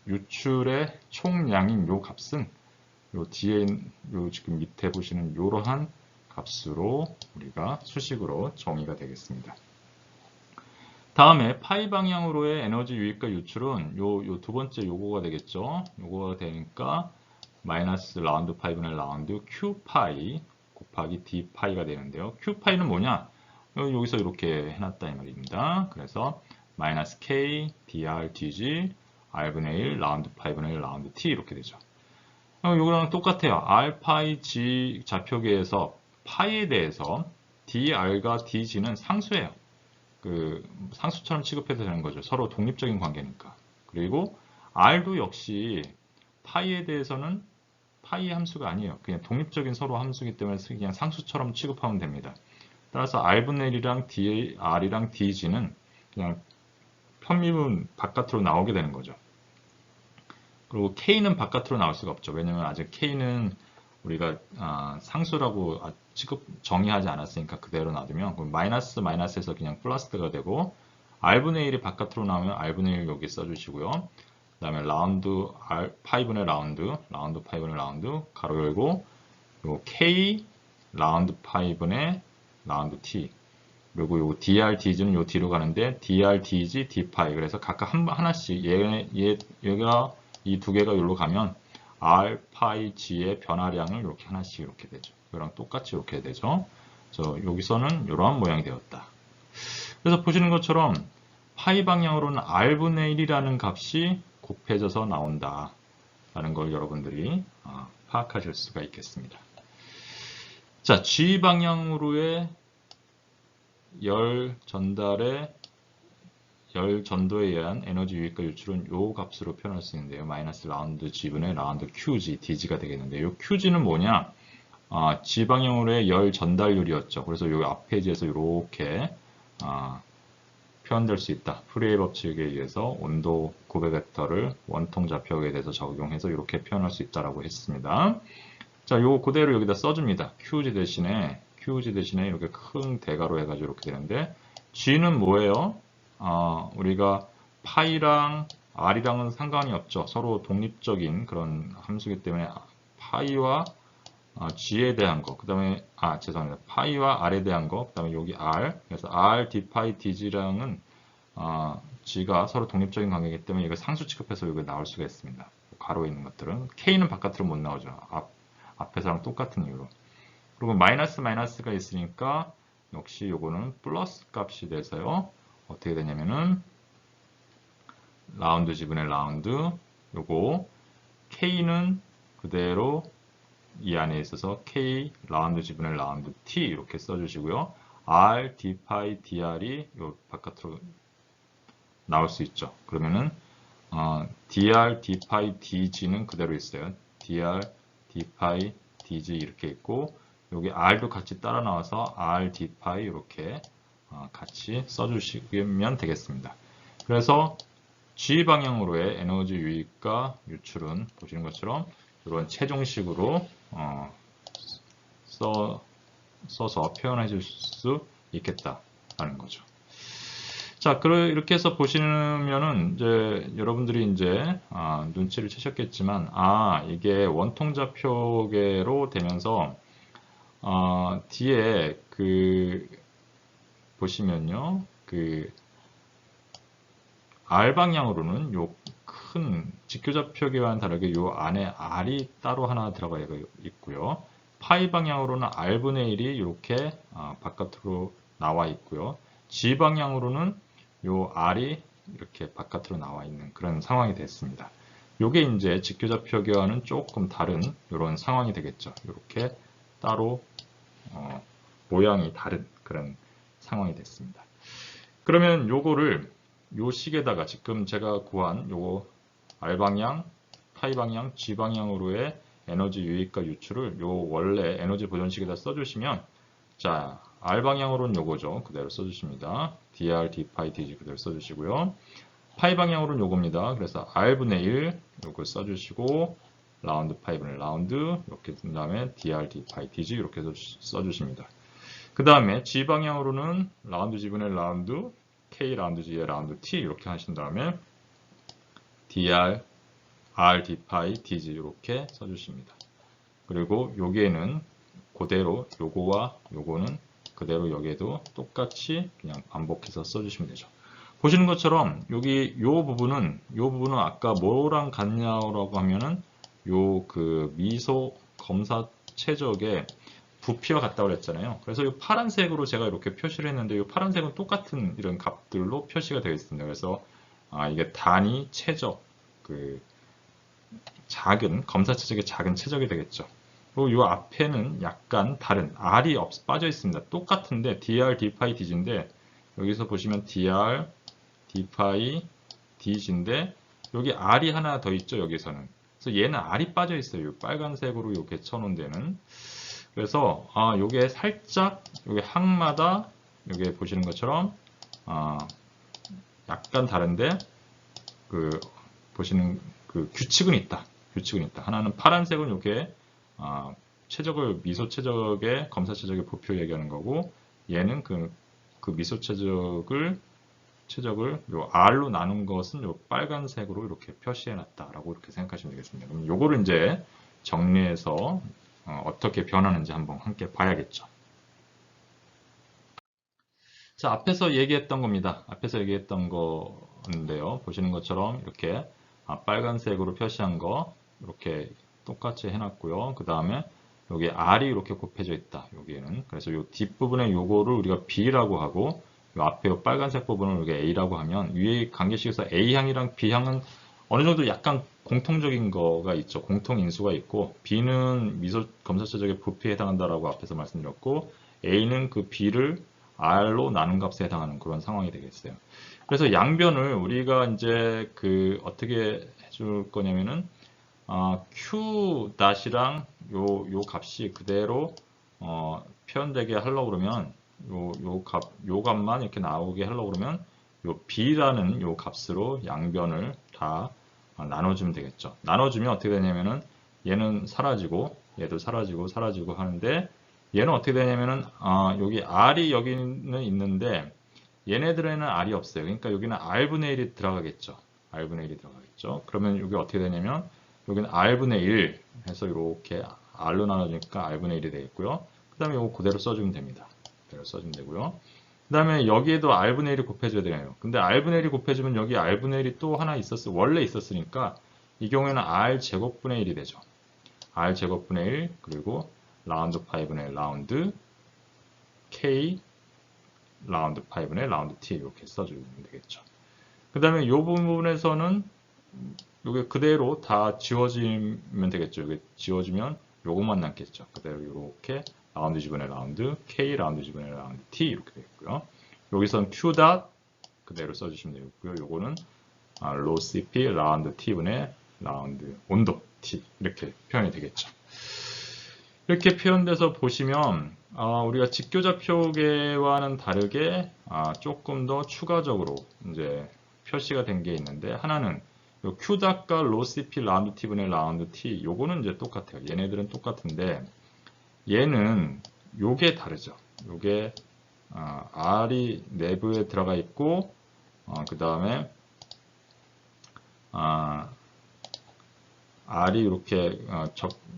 유출의 총량인 요 값은 요 뒤에 요 지금 밑에 보시는 이러한 값으로 우리가 수식으로 정의가 되겠습니다. 다음에 파이 방향으로의 에너지 유입과 유출은 요 두 번째 요거가 되겠죠. 요거가 되니까 마이너스 라운드 파이분의 라운드 Q 파이 곱하기 D 파이가 되는데요. Q 파이는 뭐냐? 여기서 이렇게 해놨다 이 말입니다. 그래서 마이너스 K dr dg R분의 1 라운드 파이분의 1 라운드 T 이렇게 되죠. 요거랑 똑같아요. R 파이 G 좌표계에서 파이에 대해서 dr과 dg는 상수예요. 그 상수처럼 취급해도 되는 거죠. 서로 독립적인 관계니까. 그리고 R도 역시 파이에 대해서는 파이의 함수가 아니에요. 그냥 독립적인 서로 함수이기 때문에 그냥 상수처럼 취급하면 됩니다. 따라서 R분의 1이랑 R이랑 DG는 그냥 편미분 바깥으로 나오게 되는 거죠. 그리고 K는 바깥으로 나올 수가 없죠. 왜냐면 아직 K는 우리가 상수라고 정의하지 않았으니까 그대로 놔두면 그럼 마이너스에서 그냥 플러스가 되고 R분의 1이 바깥으로 나오면 R분의 1 여기 써주시고요. 그다음에 라운드 R 파이분의 라운드 파이분의 라운드 가로 열고 요 K 라운드 파이분의 라운드 T 그리고 요 DRDG는 요 뒤로 가는데 DRDG D파이 그래서 각각 하나씩 얘가 이 두 개가 여기로 가면 R 파이 G의 변화량을 이렇게 하나씩 이렇게 되죠. 이거랑 똑같이 이렇게 되죠. 그래서 여기서는 이러한 모양이 되었다. 그래서 보시는 것처럼 파이 방향으로는 R분의 1이라는 값이 곱해져서 나온다. 라는 걸 여러분들이 파악하실 수가 있겠습니다. 자, G 방향으로의 열 전도에 의한 에너지 유입과 유출은 요 값으로 표현할 수 있는데요. 마이너스 라운드 G분의 라운드 QG, DG가 되겠는데 요 QG는 뭐냐? G 방향으로의 열 전달률이었죠. 그래서 요 앞 페이지에서 이렇게 표현될 수 있다. 프리웨이 법칙에 의해서 온도 구배 벡터를 원통 좌표에 대해서 적용해서 이렇게 표현할 수 있다라고 했습니다. 자, 요 그대로 여기다 써줍니다. QG 대신에 이렇게 큰 대괄호 해가지고 이렇게 되는데 G는 뭐예요? 우리가 파이랑 R이랑은 상관이 없죠. 서로 독립적인 그런 함수이기 때문에 파이와 G에 대한 거, 그 다음에, 죄송합니다. 파이와 R에 대한 거, 그 다음에 여기 R, 그래서 R, D파이, Dg랑은, G가 서로 독립적인 관계이기 때문에 이걸 상수 취급해서 여기 나올 수가 있습니다. 가로에 있는 것들은. K는 바깥으로 못 나오죠. 앞에서랑 똑같은 이유로. 그리고 마이너스가 있으니까, 역시 요거는 플러스 값이 돼서요. 어떻게 되냐면은, 라운드 G분의 라운드, 요거, K는 그대로 이 안에 있어서 K 라운드 G분의 라운드 T 이렇게 써주시고요. R, D파이, DR이 요 바깥으로 나올 수 있죠. 그러면은 DR, D파이, DG는 그대로 있어요. DR, D파이, DG 이렇게 있고 여기 R도 같이 따라 나와서 R, D파이 이렇게 같이 써주시면 되겠습니다. 그래서 G 방향으로의 에너지 유입과 유출은 보시는 것처럼 이런 최종식으로 써서 표현해 줄 수 있겠다라는 거죠. 자, 이렇게 해서 보시면은 이제 여러분들이 이제 눈치를 채셨겠지만 이게 원통좌표계로 되면서 뒤에 보시면요 R 방향으로는 요 큰 직교좌표계와는 다르게 요 안에 R이 따로 하나 들어가 있고요. 파이 방향으로는 R분의 1이 이렇게 바깥으로 나와 있고요. G 방향으로는 요 R이 이렇게 바깥으로 나와 있는 그런 상황이 됐습니다. 요게 이제 직교좌표계와는 조금 다른 이런 상황이 되겠죠. 이렇게 따로 모양이 다른 그런 상황이 됐습니다. 그러면 요거를 요 식에다가 지금 제가 구한 요거 R방향, 파이방향, G방향으로의 에너지 유입과 유출을 요 원래 에너지 보존식에다 써주시면 자 R방향으로는 요거죠. 그대로 써주십니다. dr, d파이, dg 그대로 써주시고요. 파이방향으로는 요겁니다. 그래서 R분의 1 요걸 써주시고 라운드 파이분의 라운드 이렇게 든 다음에 dr, d파이, dg 이렇게 써주십니다. 그 다음에 G방향으로는 라운드 G분의 라운드 K 라운드 G의 라운드 T 이렇게 하신 다음에 dr, r, d파이, dg 이렇게 써주십니다. 그리고 여기에는 그대로 요거와 요거는 그대로 여기에도 똑같이 그냥 반복해서 써주시면 되죠. 보시는 것처럼 여기 요 부분은 아까 뭐랑 같냐고 하면은 요 미소 검사 최적의 부피와 같다고 그랬잖아요. 그래서 이 파란색으로 제가 이렇게 표시를 했는데 이 파란색은 똑같은 이런 값들로 표시가 되어 있습니다. 그래서 이게 단위 최적 작은 검사 최적의 작은 최적이 되겠죠. 그리고 이 앞에는 약간 다른 R이 빠져 있습니다. 똑같은데 dr, d파이, dg인데 여기서 보시면 dr, d파이, dg인데 여기 R이 하나 더 있죠. 여기서는. 그래서 얘는 R이 빠져 있어요. 빨간색으로 이렇게 쳐놓은 데는. 그래서 요게 살짝 요게 항마다 여기 보시는 것처럼 약간 다른데 보시는 규칙은 있다. 하나는 파란색은 요게 최적을 미소 최적의 검사 최적의 부표 얘기하는 거고 얘는 그 미소 최적을 최적을 요 R로 나눈 것은 요 빨간색으로 이렇게 표시해 놨다라고 이렇게 생각하시면 되겠습니다. 그럼 요거를 이제 정리해서 어떻게 변하는지 한번 함께 봐야겠죠. 자, 앞에서 얘기했던 겁니다. 앞에서 얘기했던 건데요. 보시는 것처럼 이렇게 빨간색으로 표시한 거 이렇게 똑같이 해놨고요. 그 다음에 여기 R이 이렇게 곱해져 있다. 여기에는. 그래서 이 뒷부분에 요거를 우리가 B라고 하고 요 앞에 요 빨간색 부분을 우리가 A라고 하면 위에 관계식에서 A항이랑 B항은 어느 정도 약간 공통적인 거가 있죠. 공통 인수가 있고 B는 미소 검사처적의 부피에 해당한다라고 앞에서 말씀드렸고 A는 그 B를 R로 나눈 값에 해당하는 그런 상황이 되겠어요. 그래서 양변을 우리가 이제 그 어떻게 해줄 거냐면은 Q 닷이랑 요 값이 그대로 표현되게 하려고 그러면 요 값만 이렇게 나오게 하려고 그러면 요 B라는 요 값으로 양변을 다 나눠주면 되겠죠. 나눠주면 어떻게 되냐면은 얘는 사라지고 얘도 사라지고 하는데 얘는 어떻게 되냐면은 여기 R이 여기는 있는데 얘네들에는 R이 없어요. 그러니까 여기는 R분의 1이 들어가겠죠. R분의 1이 들어가겠죠. 그러면 여기 어떻게 되냐면 여기는 R분의 1 해서 이렇게 R로 나눠주니까 R분의 1이 되겠고요. 그 다음에 이거 그대로 써주면 됩니다. 그대로 써주면 되고요. 그 다음에 여기에도 R분의 1이 곱해줘야 되나요? 근데 R분의 1이 곱해주면 여기 R분의 1이 또 하나 원래 있었으니까 이 경우에는 R제곱분의 1이 되죠. R제곱분의 1 그리고 라운드 파이분의 라운드 K 라운드 파이분의 라운드 T 이렇게 써주면 되겠죠. 그 다음에 이 부분에서는 이게 그대로 다 지워지면 되겠죠. 이게 지워지면 요것만 남겠죠. 그대로 이렇게 라운드 지분의 라운드 K 라운드 지분의 라운드 T 이렇게 되겠고요. 여기선 Q 닷 그대로 써주시면 되겠고요. 요거는 로 CP 라운드 T분의 라운드 온도 T 이렇게 표현이 되겠죠. 이렇게 표현돼서 보시면 우리가 직교좌표계와는 다르게 조금 더 추가적으로 이제 표시가 된 게 있는데 하나는 요 Q닷과 로CP 라운드 T분의 라운드 T 요거는 이제 똑같아요. 얘네들은 똑같은데 얘는 요게 다르죠. 요게 R이 내부에 들어가 있고 그 다음에 R이 이렇게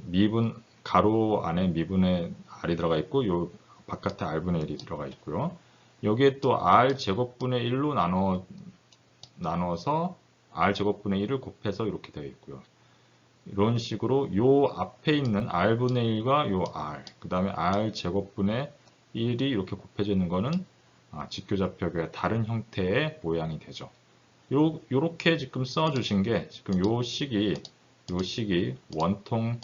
미분 가로 안에 미분에 R이 들어가 있고 요 바깥에 R분의 1이 들어가 있고요. 여기에 또 R 제곱분의 1로 나눠서 R 제곱분의 1을 곱해서 이렇게 되어 있고요. 이런 식으로 요 앞에 있는 R분의 1과 요 R 그 다음에 R 제곱분의 1이 이렇게 곱해져 있는 거는 직교좌표의 다른 형태의 모양이 되죠. 요렇게 지금 써주신 게 지금 요 식이 원통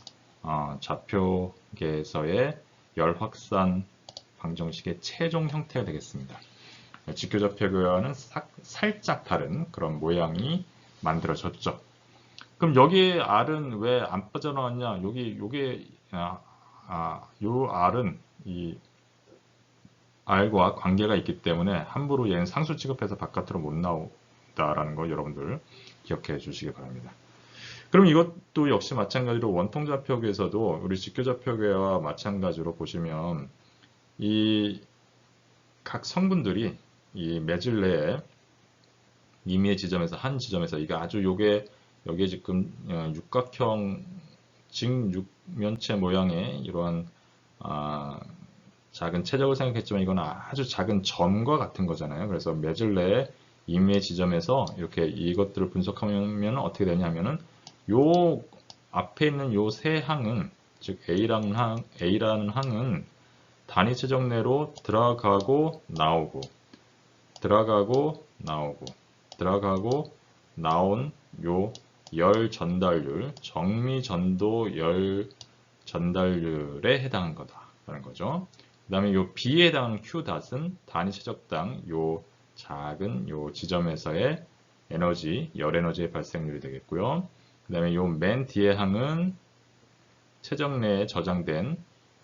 좌표계에서의 열 확산 방정식의 최종 형태가 되겠습니다. 직교좌표계와는 살짝 다른 그런 모양이 만들어졌죠. 그럼 여기에 R은 왜 안 빠져나왔냐? 요 R은 이 R과 관계가 있기 때문에 함부로 얘는 상수 취급해서 바깥으로 못 나온다라는 거 여러분들 기억해 주시기 바랍니다. 그럼 이것도 역시 마찬가지로 원통좌표계에서도 우리 직교좌표계와 마찬가지로 보시면 이 각 성분들이 이 매질 내에 임의의 지점에서 한 지점에서 이게 아주 여기에 지금 육각형 직육면체 모양의 이러한 작은 최적을 생각했지만 이건 아주 작은 점과 같은 거잖아요. 그래서 매질 내에 임의의 지점에서 이렇게 이것들을 분석하면 어떻게 되냐면은 요 앞에 있는 요 세 항은 즉 A라는 항은 단위 최적 내로 들어가고 나오고 나온 요 열 전달률, 정미 전도 열 전달률에 해당한 거다라는 거죠. 그 다음에 요 B에 해당하는 Q 닷은 단위 최적당 요 작은 요 지점에서의 에너지, 열 에너지의 발생률이 되겠고요. 그 다음에 요 맨 뒤의 항은 최적 내에 저장된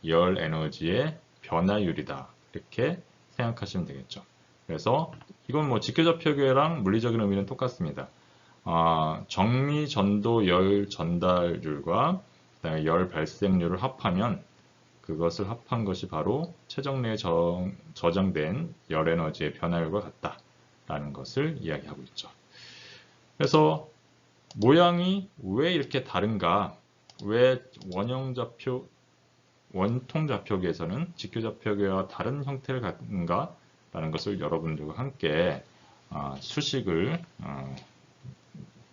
열 에너지의 변화율이다. 이렇게 생각하시면 되겠죠. 그래서 이건 뭐 직교좌표계랑 물리적인 의미는 똑같습니다. 정미 전도 열 전달률과 그다음에 열 발생률을 합하면 그것을 합한 것이 바로 최적 내에 저장된 열 에너지의 변화율과 같다. 라는 것을 이야기하고 있죠. 그래서 모양이 왜 이렇게 다른가? 왜 원통좌표계에서는 직교좌표계와 다른 형태를 갖는가? 라는 것을 여러분들과 함께 수식을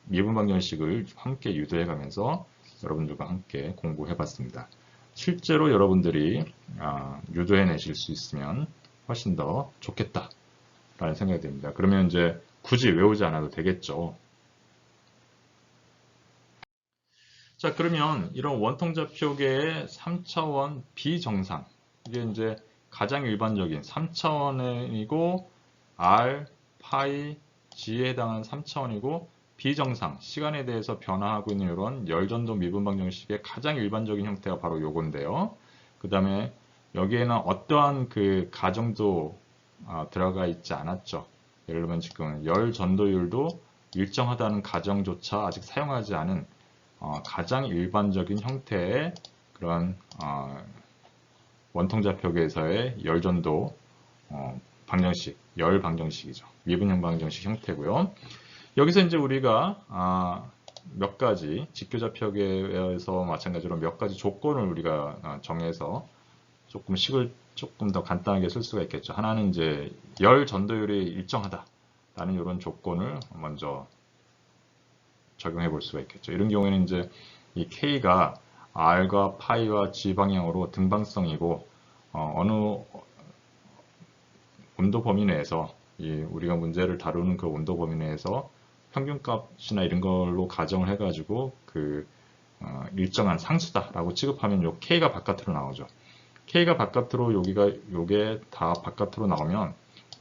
미분방정식을 함께 유도해 가면서 여러분들과 함께 공부해 봤습니다. 실제로 여러분들이 유도해 내실 수 있으면 훨씬 더 좋겠다 라는 생각이 듭니다. 그러면 이제 굳이 외우지 않아도 되겠죠. 자, 그러면 이런 원통좌표계의 3차원 비정상, 이게 이제 가장 일반적인 3차원이고 R, 파이, G에 해당하는 3차원이고 비정상, 시간에 대해서 변화하고 있는 이런 열전도 미분방정식의 가장 일반적인 형태가 바로 요건데요. 그 다음에 여기에는 어떠한 그 가정도 들어가 있지 않았죠. 예를 들면 지금 열 전도율도 일정하다는 가정조차 아직 사용하지 않은 가장 일반적인 형태의 그런 원통좌표계에서의 열전도 방정식, 열 방정식이죠. 미분형 방정식 형태고요. 여기서 이제 우리가 몇 가지 직교좌표계에서 마찬가지로 몇 가지 조건을 우리가 정해서 조금 더 간단하게 쓸 수가 있겠죠. 하나는 이제 열 전도율이 일정하다라는 이런 조건을 먼저 적용해 볼 수가 있겠죠. 이런 경우에는 이제 이 K가 R과 파이와 G 방향으로 등방성이고 어느 온도 범위 내에서 우리가 문제를 다루는 그 온도 범위 내에서 평균값이나 이런 걸로 가정을 해가지고 그 일정한 상수다라고 취급하면 요 K가 바깥으로 나오죠. K가 바깥으로 요게 다 바깥으로 나오면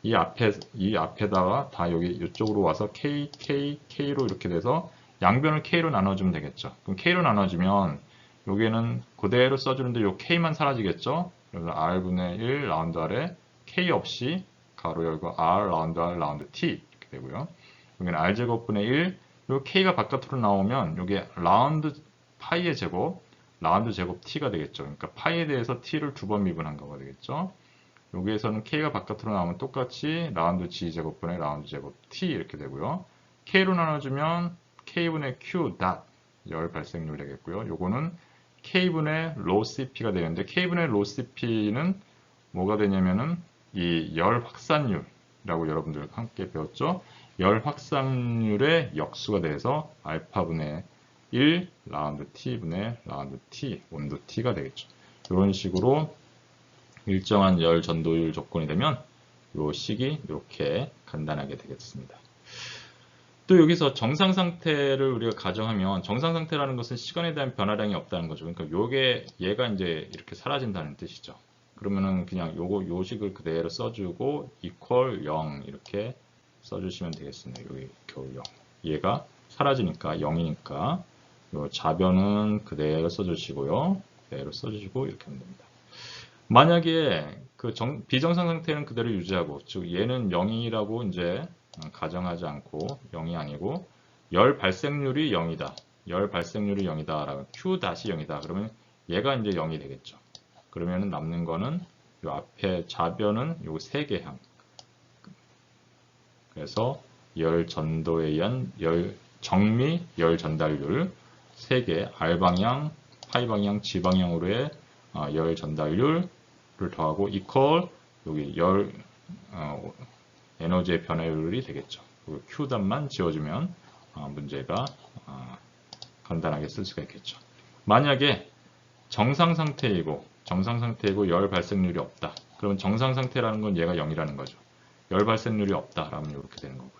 이 앞에다가 다 여기 이쪽으로 와서 K로 이렇게 돼서 양변을 K로 나눠주면 되겠죠. 그럼 K로 나눠주면 여기에는 그대로 써주는데 요 K만 사라지겠죠. 그래서 R분의 1 라운드 R에 K 없이 가로 열고 R 라운드 R 라운드 T 이렇게 되고요. 여기는 R제곱분의 1, 요 K가 바깥으로 나오면 여기 라운드 파이의 제곱, 라운드 제곱 T가 되겠죠. 그러니까 파이에 대해서 T를 두 번 미분한 거가 되겠죠. 여기에서는 K가 바깥으로 나오면 똑같이 라운드 G제곱분의 라운드 제곱 T 이렇게 되고요. K로 나눠주면 K분의 Q 닷 열 발생률 되겠고요. 요거는 K분의 로 CP가 되는데 K분의 로 CP는 뭐가 되냐면은 이 열 확산율이라고 여러분들 함께 배웠죠. 열 확산율의 역수가 돼서 알파분의 1 라운드 T분의 라운드 T 온도 T가 되겠죠. 이런 식으로 일정한 열 전도율 조건이 되면 이 식이 이렇게 간단하게 되겠습니다. 또 여기서 정상 상태를 우리가 가정하면 정상 상태라는 것은 시간에 대한 변화량이 없다는 거죠. 그러니까 얘가 이제 이렇게 사라진다는 뜻이죠. 그러면은 그냥 요 식을 그대로 써주고 equal 0 이렇게 써주시면 되겠습니다. 여기 겨우 0. 얘가 사라지니까 0이니까 요 좌변은 그대로 써주시고요. 그대로 써주시고 이렇게 하면 됩니다. 만약에 그 비정상 상태는 그대로 유지하고, 즉 얘는 0이라고 이제 가정하지 않고 0이 아니고 열 발생률이 0이다. 열 발생률이 0이다. 라고 Q-0이다. 그러면 얘가 이제 0이 되겠죠. 그러면 남는 거는 요 앞에 좌변은 요 3개향. 그래서 열 전도에 의한 정미 열 전달률 3개 R 방향, 파이 방향, G 방향으로의 열 전달률을 더하고 equal 여기 열 에너지의 변화율이 되겠죠. Q단만 지워주면 문제가 간단하게 쓸 수가 있겠죠. 만약에 정상 상태이고 열 발생률이 없다. 그러면 정상 상태라는 건 얘가 0이라는 거죠. 열 발생률이 없다라면 이렇게 되는 거고요.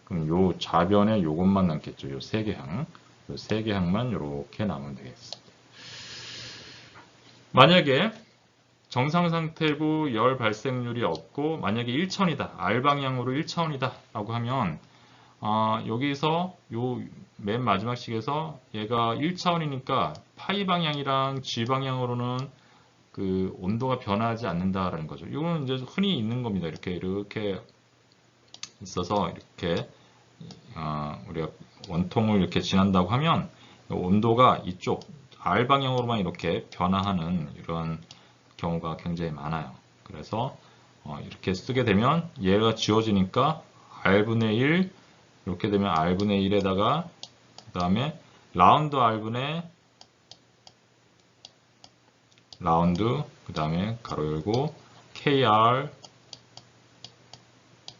그럼 요 좌변에 요것만 남겠죠. 요 3개항. 요 3개항만 이렇게 남으면 되겠습니다. 만약에 정상 상태고 열 발생률이 없고 만약에 1차원이다. R 방향으로 1차원이다 라고 하면 여기서 요 맨 마지막 식에서 얘가 1차원이니까 파이 방향이랑 G 방향으로는 그 온도가 변하지 않는다라는 거죠. 이거는 이제 흔히 있는 겁니다. 이렇게 있어서 이렇게 우리가 원통을 이렇게 지난다고 하면 온도가 이쪽 R 방향으로만 이렇게 변화하는 이런 경우가 굉장히 많아요. 그래서 이렇게 쓰게 되면 얘가 지워지니까 r분의 1 이렇게 되면 r분의 1에다가 그 다음에 라운드 r분의 라운드 그 다음에 가로 열고 kr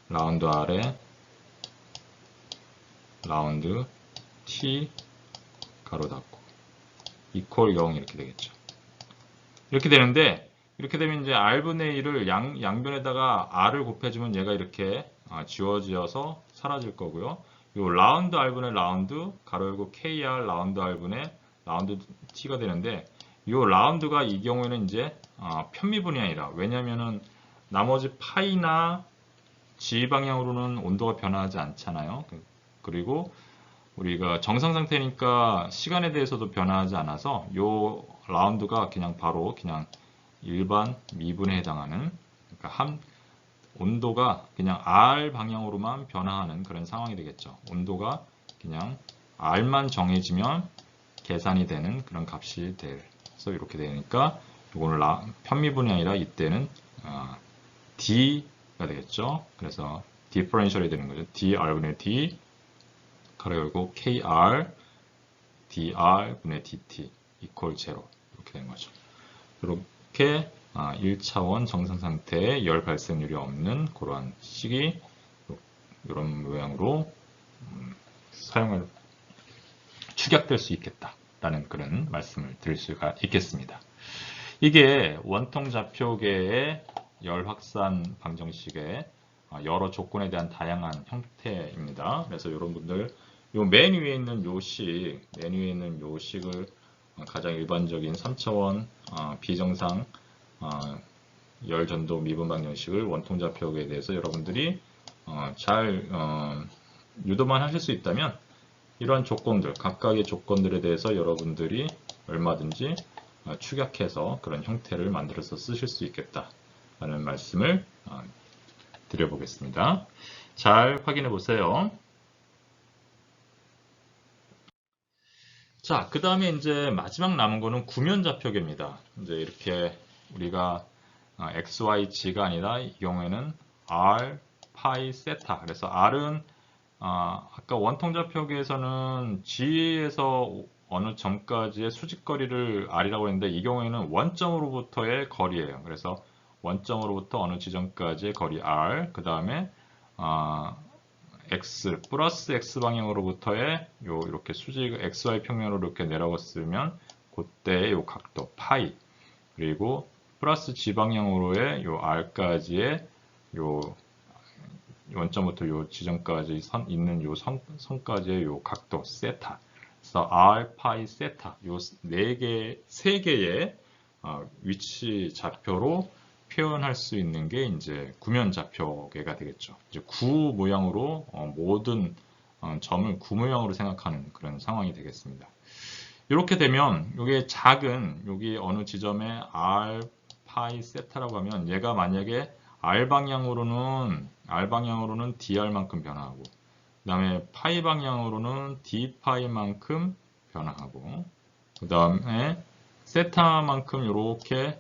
라운드 r에 라운드 t 가로 닫고 이퀄 0 이렇게 되겠죠. 이렇게 되는데 이렇게 되면 이제 r분의 1을 양변에다가 r을 곱해주면 얘가 이렇게 지워져서 사라질 거고요. 요 라운드 r분의 라운드 가로 열고 kr 라운드 r분의 라운드 t가 되는데 요 라운드가 이 경우에는 이제 편미분이 아니라 왜냐면은 나머지 파이나 g 방향으로는 온도가 변화하지 않잖아요. 그리고 우리가 정상 상태니까 시간에 대해서도 변화하지 않아서 요 라운드가 그냥 바로 그냥 일반 미분에 해당하는 그러니까 온도가 그냥 R 방향으로만 변화하는 그런 상황이 되겠죠. 온도가 그냥 R만 정해지면 계산이 되는 그런 값이 돼서 이렇게 되니까 이거는 편미분이 아니라 이때는 D가 되겠죠. 그래서 디퍼런셜이 되는 거죠. dr분의 D 가로 열고 kr dr분의 dt 이퀄 0 이렇게 되는 거죠. 이렇게 1차원 정상 상태의 열 발생률이 없는 그러한 식이 이런 모양으로 축약될 수 있겠다라는 그런 말씀을 드릴 수가 있겠습니다. 이게 원통 좌표계의 열 확산 방정식의 여러 조건에 대한 다양한 형태입니다. 그래서 여러분들 요 맨 위에 있는 맨 위에 있는 요 식을 가장 일반적인 3차원 비정상 열 전도 미분 방정식을 원통 좌표계에 대해서 여러분들이 잘 유도만 하실 수 있다면 이러한 조건들, 각각의 조건들에 대해서 여러분들이 얼마든지 축약해서 그런 형태를 만들어서 쓰실 수 있겠다라는 말씀을 드려보겠습니다. 잘 확인해 보세요. 자, 그 다음에 이제 마지막 남은 거는 구면좌표계입니다. 이제 이렇게 우리가 XYG가 아니라 이 경우에는 R, 파이, 세타. 그래서 R은 아까 원통좌표계에서는 G에서 어느 점까지의 수직거리를 R이라고 했는데 이 경우에는 원점으로부터의 거리예요. 그래서 원점으로부터 어느 지점까지의 거리 R, 그 다음에 X 플러스 X 방향으로부터의 이렇게 수직 XY 평면으로 이렇게 내려갔으면 그때의 요 각도 파이 그리고 플러스 G 방향으로의 요 R까지의 요 원점부터 요 지점까지 있는 요 선까지의 요 각도 세타. 그래서 R, 파이, 세타 요 세 개의 위치 좌표로 표현할 수 있는 게 이제 구면 좌표계가 되겠죠. 이제 구 모양으로 모든 점을 구 모양으로 생각하는 그런 상황이 되겠습니다. 이렇게 되면 이게 작은 여기 어느 지점에 R, 파이, 세타라고 하면 얘가 만약에 R 방향으로는 dr만큼 변화하고 그 다음에 파이 방향으로는 d파이만큼 변화하고 그 다음에 세타만큼 이렇게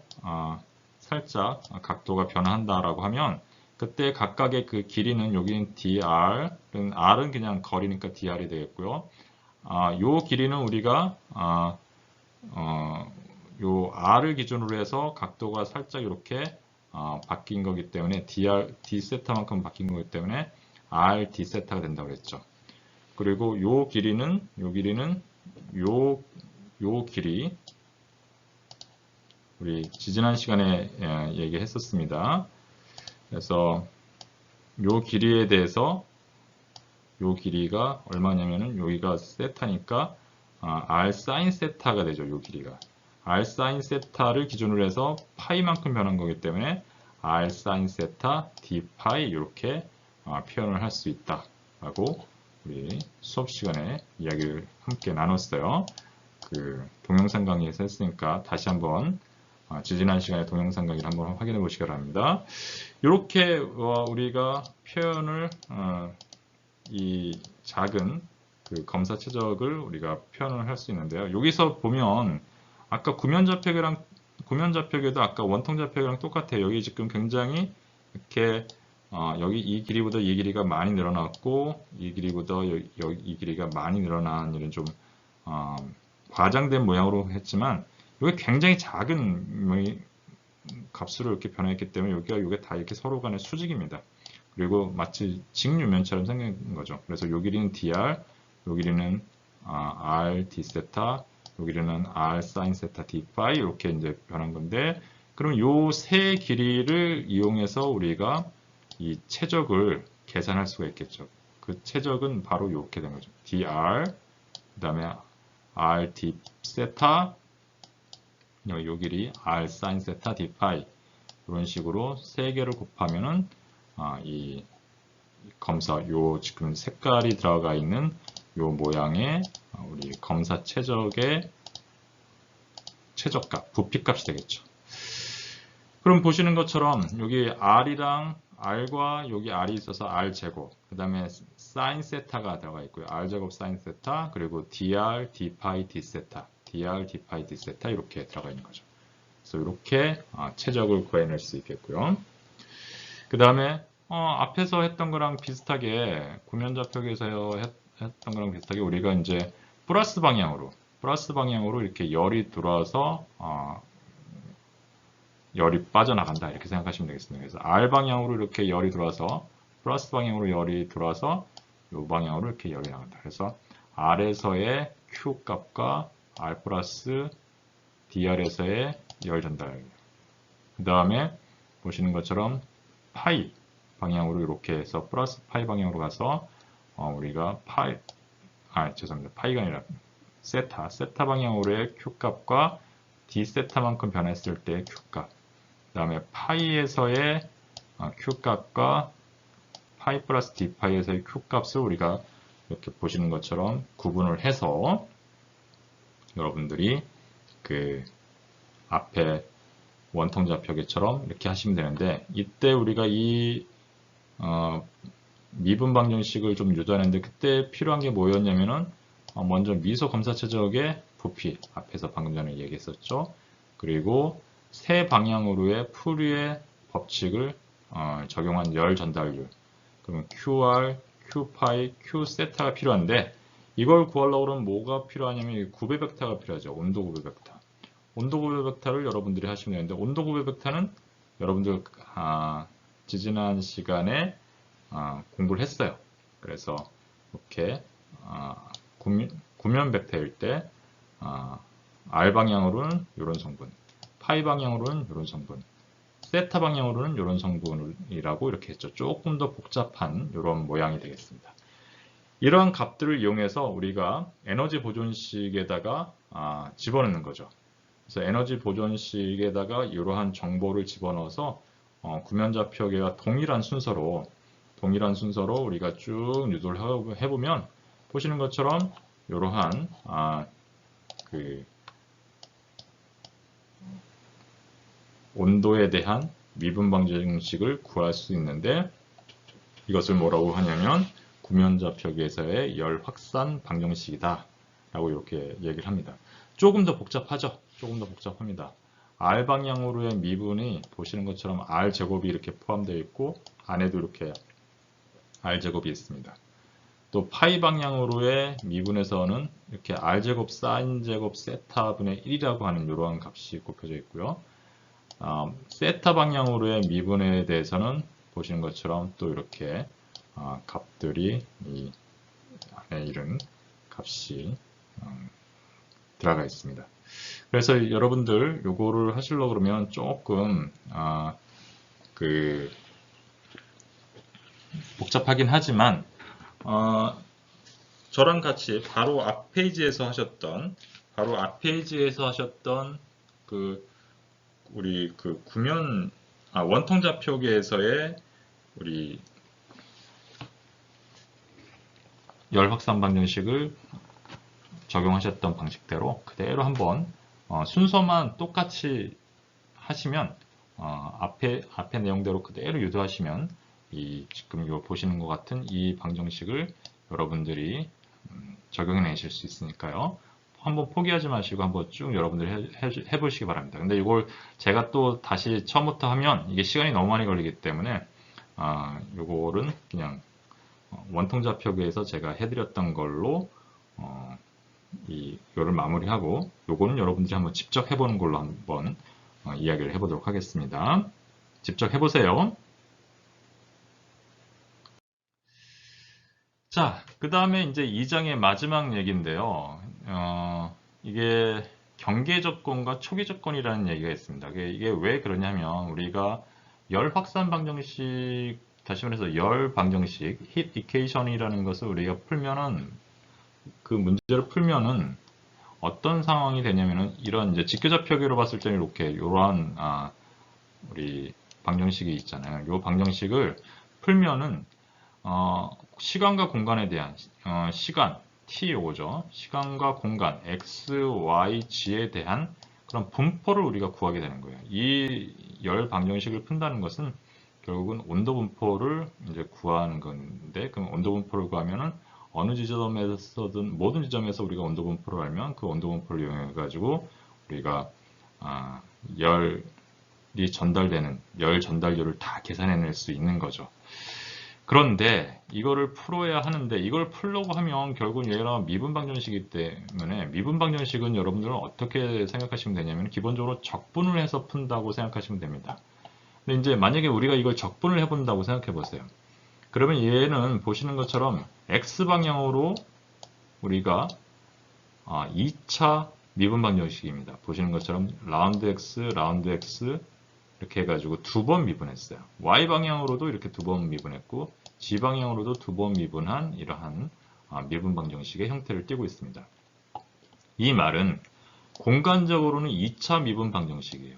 살짝 각도가 변화한다라고 하면 그때 각각의 그 길이는 여기는 R은 그냥 거리니까 dr이 되겠고요. 요 길이는 우리가 요 R을 기준으로 해서 각도가 살짝 이렇게 바뀐 거기 때문에 d 세타만큼 바뀐 거기 때문에 R d 세타가 된다고 그랬죠. 그리고 요 길이는 요 길이 우리 지난 시간에 얘기했었습니다. 그래서 요 길이에 대해서 요 길이가 얼마냐면은 여기가 세타니까 R 사인 세타가 되죠. 요 길이가 R 사인 세타를 기준으로 해서 파이만큼 변한 거기 때문에 R 사인 세타 d 파이 이렇게 표현을 할 수 있다라고 우리 수업 시간에 이야기를 함께 나눴어요. 그 동영상 강의에서 했으니까 다시 한번 지난 시간에 동영상 강의를 한번 확인해 보시기 바랍니다. 이렇게 우리가 표현을 이 작은 그 검사 최적을 우리가 표현을 할 수 있는데요. 여기서 보면 아까 구면좌표계도 아까 원통좌표계랑 똑같아요. 여기 지금 굉장히 이렇게 여기 이 길이보다 이 길이가 많이 늘어났고 이 길이보다 여기 이 길이가 많이 늘어난 이런 좀 과장된 모양으로 했지만 이게 굉장히 작은 값으로 이렇게 변화했기 때문에 이게 다 이렇게 서로 간의 수직입니다. 그리고 마치 직류면처럼 생긴 거죠. 그래서 요 길이는 dr, 요 길이는 r d 세타, 요 길이는 r sin 세타 d 파이 이렇게 이제 변한 건데, 그럼 요 세 길이를 이용해서 우리가 이 최적을 계산할 수가 있겠죠. 그 최적은 바로 이렇게 된 거죠. dr, 그 다음에 r d 세타, 요 길이 r sin 세타 d 파이 이런 식으로 세 개를 곱하면은 이 검사 요 지금 색깔이 들어가 있는 요 모양의 우리 검사 최적의 최적값, 부피값이 되겠죠. 그럼 보시는 것처럼 여기 r이랑 r과 여기 r이 있어서 r 제곱, 그 다음에 sin 세타가 들어가 있고요. r 제곱 sin 세타, 그리고 dr, d 파이, d 세타, dr, d 파이, d 세타 이렇게 들어가 있는 거죠. 그래서 이렇게 최적을 구해낼 수 있겠고요. 그 다음에 앞에서 했던 거랑 비슷하게 구면좌표에서 했던 거랑 비슷하게 우리가 이제 플러스 방향으로 이렇게 열이 들어와서 열이 빠져나간다 이렇게 생각하시면 되겠습니다. 그래서 R 방향으로 이렇게 열이 들어와서 플러스 방향으로 열이 들어와서 이 방향으로 이렇게 열이 나간다. 그래서 R에서의 Q 값과 R 플러스 DR에서의 열 전달. 그 다음에 보시는 것처럼 파이 방향으로 이렇게 해서 플러스 파이 방향으로 가서 우리가 죄송합니다. 파이가 아니라 세타 방향으로의 Q 값과 D 세타만큼 변했을 때의 Q 값. 그 다음에 파이에서의 Q 값과 파이 플러스 D 파이에서의 Q 값을 우리가 이렇게 보시는 것처럼 구분을 해서 여러분들이 그 앞에 원통좌표계처럼 이렇게 하시면 되는데, 이때 우리가 이 미분 방정식을 좀 유도하는데 그때 필요한 게 뭐였냐면은 먼저 미소 검사 최적의 부피, 앞에서 방금 전에 얘기했었죠. 그리고 세 방향으로의 풀이의 법칙을 적용한 열 전달률, 그러면 QR, Q파이, Q세타가 필요한데, 이걸 구하려고 그러면 뭐가 필요하냐면 구배 벡터가 필요하죠. 온도 구배 벡터. 온도 구배 벡터를 여러분들이 하시면 되는데, 온도 구배 벡터는 여러분들 지지난 시간에 공부를 했어요. 그래서 이렇게 구면 벡터일 때 R 방향으로는 이런 성분, 파이 방향으로는 이런 성분, 세타 방향으로는 이런 성분이라고 이렇게 했죠. 조금 더 복잡한 이런 모양이 되겠습니다. 이러한 값들을 이용해서 우리가 에너지 보존식에다가 집어넣는 거죠. 그래서 에너지 보존식에다가 이러한 정보를 집어넣어서 구면좌표계와 동일한 순서로 우리가 쭉 유도를 해보면 보시는 것처럼 이러한 그 온도에 대한 미분 방정식을 구할 수 있는데, 이것을 뭐라고 하냐면 구면좌표계에서의 열 확산 방정식이다 라고 이렇게 얘기를 합니다. 조금 더 복잡하죠. 조금 더 복잡합니다. R 방향으로의 미분이 보시는 것처럼 R 제곱이 이렇게 포함되어 있고 안에도 이렇게 R 제곱이 있습니다. 또 파이 방향으로의 미분에서는 이렇게 R 제곱 사인 제곱 세타분의 1이라고 하는 이러한 값이 곱해져 있고요. 세타 방향으로의 미분에 대해서는 보시는 것처럼 또 이렇게 값들이 이 안에 이런 값이 들어가 있습니다. 그래서 여러분들 요거를 하시려고 그러면 조금 복잡하긴 하지만 저랑 같이 바로 앞 페이지에서 하셨던 그 우리 그 원통좌표계에서의 우리 열 확산 방정식을 적용하셨던 방식대로 그대로 한번 순서만 똑같이 하시면 앞에 내용대로 그대로 유도하시면 지금 이거 보시는 것 같은 이 방정식을 여러분들이 적용해내실 수 있으니까요. 한번 포기하지 마시고 한번 쭉 여러분들이 해보시기 바랍니다. 근데 이걸 제가 또 다시 처음부터 하면 이게 시간이 너무 많이 걸리기 때문에 요거는 그냥 원통좌표기에서 제가 해드렸던 걸로 이거를 마무리하고, 요거는 여러분들이 한번 직접 해보는 걸로 한번 이야기를 해보도록 하겠습니다. 직접 해보세요. 자, 그 다음에 이제 2장의 마지막 얘기인데요. 이게 경계 조건과 초기 조건이라는 얘기가 있습니다. 이게 왜 그러냐면, 우리가 열 확산 방정식, 다시 말해서 열 방정식, 힛 이퀘이션이라는 것을 우리가 풀면은, 그 문제를 풀면은 어떤 상황이 되냐면은, 이런 이제 직교좌표기로 봤을 때는 이렇게, 이러한, 우리 방정식이 있잖아요. 이 방정식을 풀면은, 시간과 공간에 대한 시간 t 오죠. 시간과 공간 x, y, g에 대한 그런 분포를 우리가 구하게 되는 거예요. 이 열 방정식을 푼다는 것은 결국은 온도 분포를 이제 구하는 건데, 그럼 온도 분포를 구하면은 어느 지점에서든 모든 지점에서 우리가 온도 분포를 알면 그 온도 분포를 이용해 가지고 우리가 열이 전달되는 열 전달률을 다 계산해낼 수 있는 거죠. 그런데 이거를 풀어야 하는데, 이걸 풀려고 하면 결국은 얘가 미분방정식이기 때문에, 미분방정식은 여러분들은 어떻게 생각하시면 되냐면 기본적으로 적분을 해서 푼다고 생각하시면 됩니다. 근데 이제 만약에 우리가 이걸 적분을 해본다고 생각해 보세요. 그러면 얘는 보시는 것처럼 x방향으로 우리가 2차 미분방정식입니다. 보시는 것처럼 라운드 x 이렇게 해가지고 두 번 미분했어요. y방향으로도 이렇게 두 번 미분했고 g방향으로도 두 번 미분한 이러한 미분 방정식의 형태를 띠고 있습니다. 이 말은 공간적으로는 2차 미분 방정식이에요.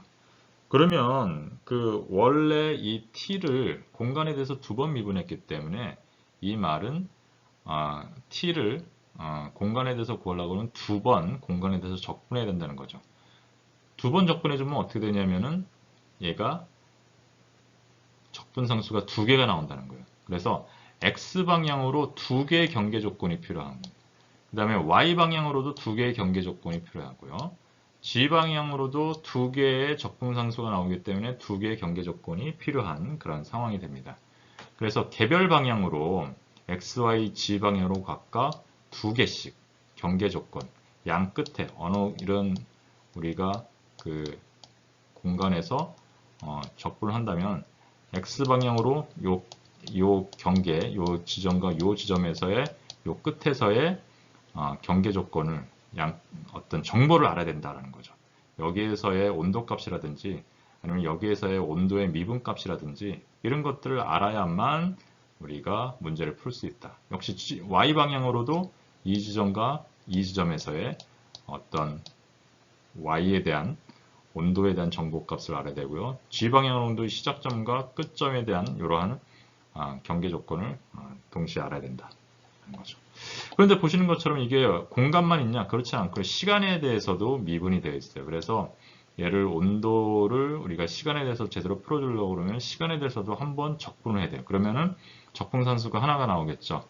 그러면 그 원래 이 t를 공간에 대해서 두 번 미분했기 때문에 이 말은 t를 공간에 대해서 구하려고는 두 번 공간에 대해서 적분해야 된다는 거죠. 두 번 적분해주면 어떻게 되냐면은 얘가 적분상수가 두 개가 나온다는 거예요. 그래서 X방향으로 두 개의 경계 조건이 필요한 거예요. 그 다음에 Y방향으로도 두 개의 경계 조건이 필요하고요. G방향으로도 두 개의 적분상수가 나오기 때문에 두 개의 경계 조건이 필요한 그런 상황이 됩니다. 그래서 개별 방향으로 X, Y, G 방향으로 각각 두 개씩 경계 조건, 양 끝에 어느 이런 우리가 그 공간에서 적분을 한다면 X방향으로 요 경계, 요 지점과 요 지점에서의 요 끝에서의 경계 조건을 어떤 정보를 알아야 된다는 거죠. 여기에서의 온도 값이라든지 아니면 여기에서의 온도의 미분 값이라든지 이런 것들을 알아야만 우리가 문제를 풀 수 있다. 역시 Y방향으로도 이 지점과 이 지점에서의 어떤 Y에 대한 온도에 대한 정보값을 알아야 되고요. G방향으로도 시작점과 끝점에 대한 이러한 경계 조건을 동시에 알아야 된다는 거죠. 그런데 보시는 것처럼 이게 공간만 있냐? 그렇지 않고 시간에 대해서도 미분이 되어 있어요. 그래서 얘를 온도를 우리가 시간에 대해서 제대로 풀어주려고 그러면 시간에 대해서도 한번 적분을 해야 돼요. 그러면은 적분산수가 하나가 나오겠죠.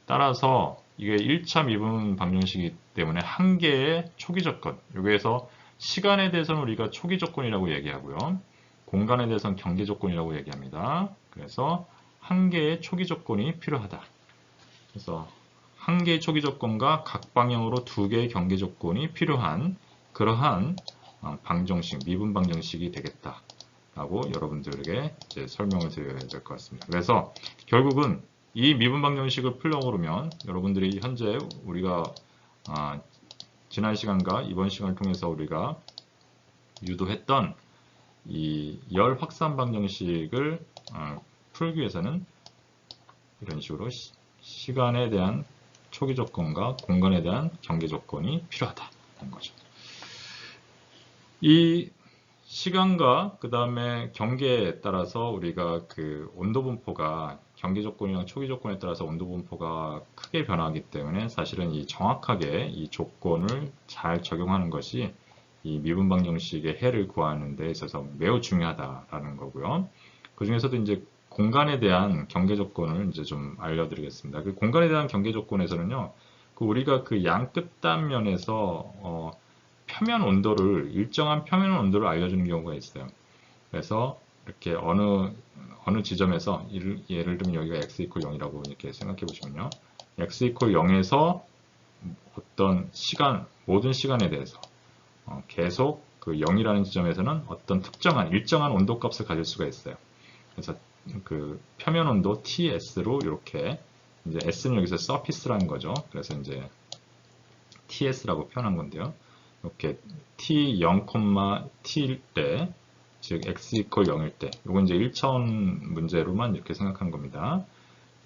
따라서 이게 1차 미분 방정식이기 때문에 한 개의 초기 조건, 여기에서 시간에 대해서는 우리가 초기 조건이라고 얘기하고요. 공간에 대해서는 경계 조건이라고 얘기합니다. 그래서 한 개의 초기 조건이 필요하다. 그래서 한 개의 초기 조건과 각 방향으로 두 개의 경계 조건이 필요한 그러한 방정식, 미분 방정식이 되겠다. 라고 여러분들에게 이제 설명을 드려야 될 것 같습니다. 그래서 결국은 이 미분 방정식을 풀려고 그러면 여러분들이 현재 우리가 지난 시간과 이번 시간을 통해서 우리가 유도했던 이 열 확산 방정식을 풀기 위해서는 이런 식으로 시간에 대한 초기 조건과 공간에 대한 경계 조건이 필요하다는 거죠. 이 시간과 그 다음에 경계에 따라서 우리가 그 온도 분포가 경계 조건이랑 초기 조건에 따라서 온도 분포가 크게 변하기 때문에 사실은 이 정확하게 이 조건을 잘 적용하는 것이 이 미분 방정식의 해를 구하는 데 있어서 매우 중요하다라는 거고요. 그 중에서도 이제 공간에 대한 경계 조건을 이제 좀 알려드리겠습니다. 그 공간에 대한 경계 조건에서는요, 그 우리가 그 양 끝단면에서 표면 온도를 일정한 표면 온도를 알려주는 경우가 있어요. 그래서 이렇게 어느 지점에서 예를 들면 여기가 x 이퀄 0이라고 이렇게 생각해 보시면요. x 이퀄 0에서 어떤 시간, 모든 시간에 대해서 계속 그 0이라는 지점에서는 어떤 특정한 일정한 온도 값을 가질 수가 있어요. 그래서 그 표면 온도 TS로 이렇게 이제 S는 여기서 surface라는 거죠. 그래서 이제 TS라고 표현한 건데요. 이렇게 T0, T일 때, 즉 x 이퀄 0일 때, 이건 이제 1차원 문제로만 이렇게 생각한 겁니다.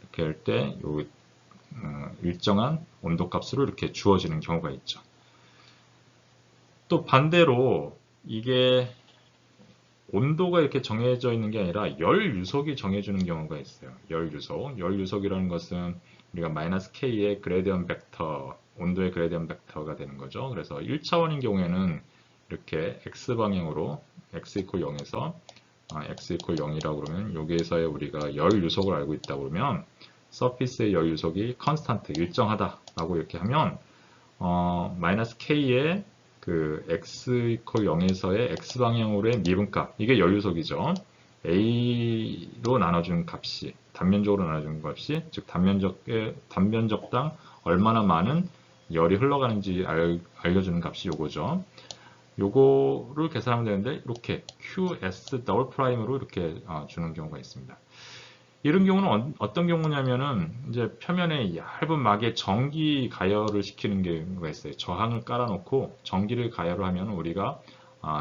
이렇게 할 때, 요 일정한 온도 값으로 이렇게 주어지는 경우가 있죠. 또 반대로 이게 온도가 이렇게 정해져 있는 게 아니라 열 유속이 정해주는 경우가 있어요. 열 유속. 열 유속이라는 것은 우리가 마이너스 K의 그레디언 벡터, 온도의 그레디언 벡터가 되는 거죠. 그래서 1차원인 경우에는 이렇게 X방향으로 X 이퀄 0에서 X 이퀄 0이라고 그러면 여기에서의 우리가 열 유속을 알고 있다 그러면 서피스의 열 유속이 컨스탄트, 일정하다라고 이렇게 하면 마이너스 K의 그 x 이퀄 0에서의 x 방향으로의 미분값, 이게 연류속이죠. a로 나눠준 값이, 단면적으로 나눠준 값이, 즉 단면적당 얼마나 많은 열이 흘러가는지 알려주는 값이 요거죠. 요거를 계산하면 되는데 이렇게 qs 더블 프라임으로 이렇게 주는 경우가 있습니다. 이런 경우는 어떤 경우냐면은 이제 표면에 얇은 막에 전기 가열을 시키는 경우가 있어요. 저항을 깔아놓고 전기를 가열을 하면 우리가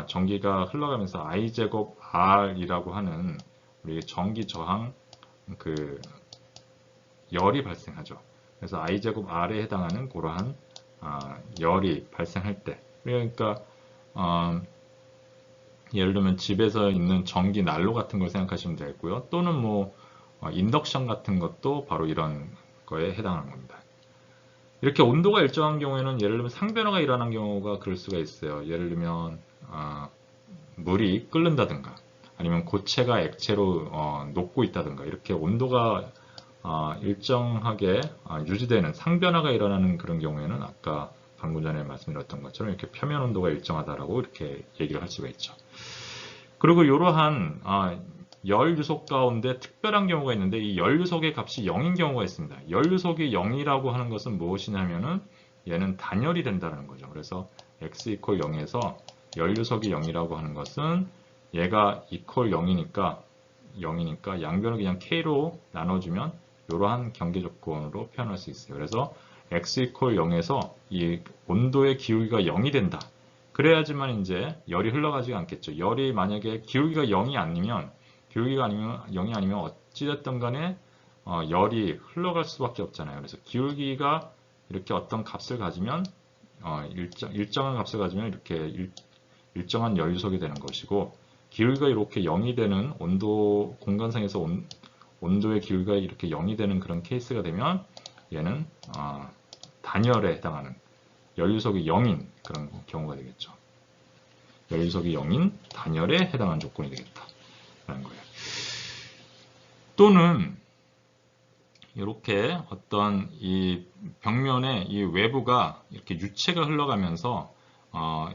전기가 흘러가면서 I 제곱 R이라고 하는 우리 전기 저항 그 열이 발생하죠. 그래서 I 제곱 R에 해당하는 그러한 열이 발생할 때, 그러니까 예를 들면 집에서 있는 전기 난로 같은 걸 생각하시면 되고요. 또는 뭐 인덕션 같은 것도 바로 이런 거에 해당하는 겁니다. 이렇게 온도가 일정한 경우에는 예를 들면 상변화가 일어난 경우가 그럴 수가 있어요. 예를 들면 물이 끓는다든가 아니면 고체가 액체로 녹고 있다든가 이렇게 온도가 일정하게 유지되는 상변화가 일어나는 그런 경우에는 아까 방금 전에 말씀드렸던 것처럼 이렇게 표면 온도가 일정하다라고 이렇게 얘기를 할 수가 있죠. 그리고 이러한 열 유속 가운데 특별한 경우가 있는데 이 열 유속의 값이 0인 경우가 있습니다. 열 유속이 0이라고 하는 것은 무엇이냐면은 얘는 단열이 된다는 거죠. 그래서 x 이퀄 0에서 열 유속이 0이라고 하는 것은 얘가 이퀄 0이니까 양변을 그냥 k로 나눠주면 이러한 경계 조건으로 표현할 수 있어요. 그래서 x 이퀄 0에서 이 온도의 기울기가 0이 된다. 그래야지만 이제 열이 흘러가지 않겠죠. 열이 만약에 기울기가 0이 아니면 0이 아니면 어찌됐든 간에 열이 흘러갈 수밖에 없잖아요. 그래서 기울기가 이렇게 어떤 값을 가지면 일정한 값을 가지면 이렇게 일정한 열 유속이 되는 것이고 기울기가 이렇게 0이 되는 공간상에서 온도의 기울기가 이렇게 0이 되는 그런 케이스가 되면 얘는 단열에 해당하는 열 유속이 0인 그런 경우가 되겠죠. 열 유속이 0인 단열에 해당하는 조건이 되겠다라는 거예요. 또는 이렇게 어떤 이 벽면에 이 외부가 이렇게 유체가 흘러가면서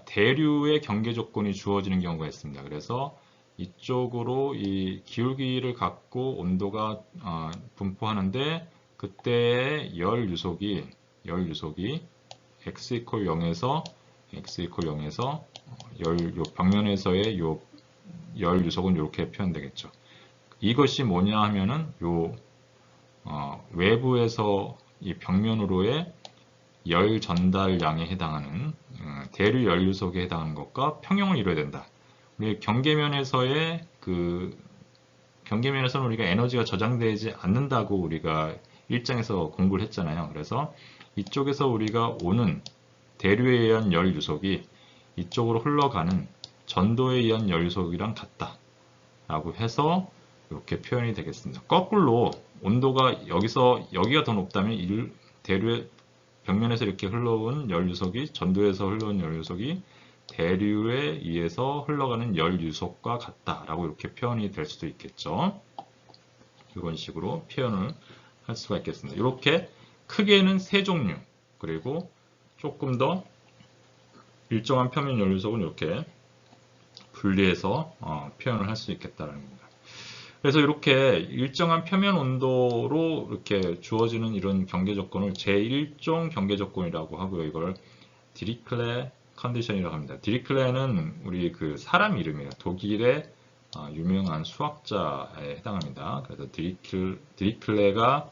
대류의 경계 조건이 주어지는 경우가 있습니다. 그래서 이쪽으로 이 기울기를 갖고 온도가 분포하는데 그때의 열 유속이 x 이퀄 0에서 요 벽면에서의 요 열 유속은 이렇게 표현되겠죠. 이것이 뭐냐 하면은 외부에서 이 벽면으로의 열 전달량에 해당하는 대류 열 유속에 해당하는 것과 평형을 이루어야 된다. 우리 경계면에서는 우리가 에너지가 저장되지 않는다고 우리가 1장에서 공부를 했잖아요. 그래서 이쪽에서 우리가 오는 대류에 의한 열 유속이 이쪽으로 흘러가는 전도에 의한 열 유속이랑 같다 라고 해서 이렇게 표현이 되겠습니다. 거꾸로 온도가 여기가 더 높다면 대류의 벽면에서 이렇게 흘러온 열 유속이 전도에서 흘러온 열 유속이 대류에 의해서 흘러가는 열 유속과 같다라고 이렇게 표현이 될 수도 있겠죠. 이런 식으로 표현을 할 수가 있겠습니다. 이렇게 크게는 세 종류, 그리고 조금 더 일정한 표면 열 유속은 이렇게 분리해서 표현을 할 수 있겠다는 겁니다. 그래서 이렇게 일정한 표면 온도로 이렇게 주어지는 이런 경계 조건을 제1종 경계 조건이라고 하고요. 이걸 디리클레 컨디션이라고 합니다. 디리클레는 우리 그 사람 이름이에요. 독일의 유명한 수학자에 해당합니다. 그래서 디리클레가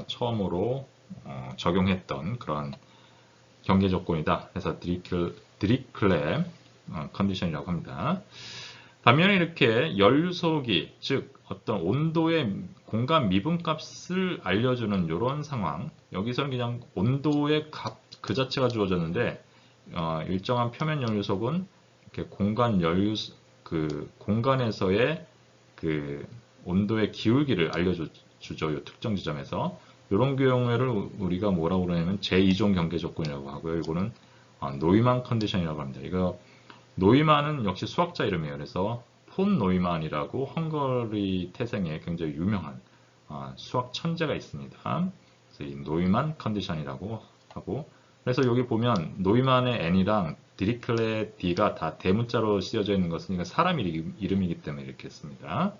처음으로 적용했던 그런 경계 조건이다. 그래서 디리클레 컨디션이라고 합니다. 반면에 이렇게 연료소기, 즉 어떤 온도의 공간 미분값을 알려주는 이런 상황, 여기서는 그냥 온도의 값 그 자체가 주어졌는데 일정한 표면 연료속은 이렇게 그 공간에서의 그 온도의 기울기를 알려주죠. 이 특정 지점에서. 이런 경우를 우리가 뭐라고 그러냐면 제2종 경계 조건이라고 하고요. 이거는 노이만 컨디션이라고 합니다. 이거 노이만은 역시 수학자 이름이에요. 그래서 폰 노이만이라고 헝가리 태생의 굉장히 유명한 수학 천재가 있습니다. 그래서 이 노이만 컨디션이라고 하고, 그래서 여기 보면 노이만의 n이랑 디리클레 d가 다 대문자로 쓰여져 있는 것은 이거 사람 이름이기 때문에 이렇게 했습니다.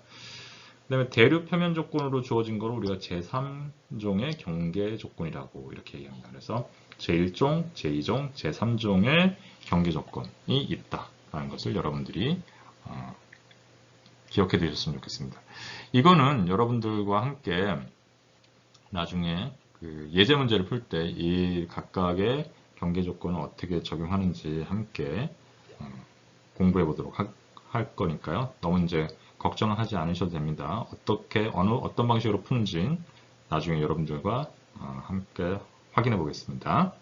그 다음에 대류 표면 조건으로 주어진 걸 우리가 제3종의 경계 조건이라고 이렇게 얘기합니다. 그래서 제1종, 제2종, 제3종의 경계 조건이 있다라는 것을 여러분들이 기억해 두셨으면 좋겠습니다. 이거는 여러분들과 함께 나중에 그 예제 문제를 풀 때 이 각각의 경계 조건을 어떻게 적용하는지 함께 공부해 보도록 할 거니까요. 너무 이제 걱정하지 않으셔도 됩니다. 어떤 방식으로 푸는지 나중에 여러분들과 함께 확인해 보겠습니다.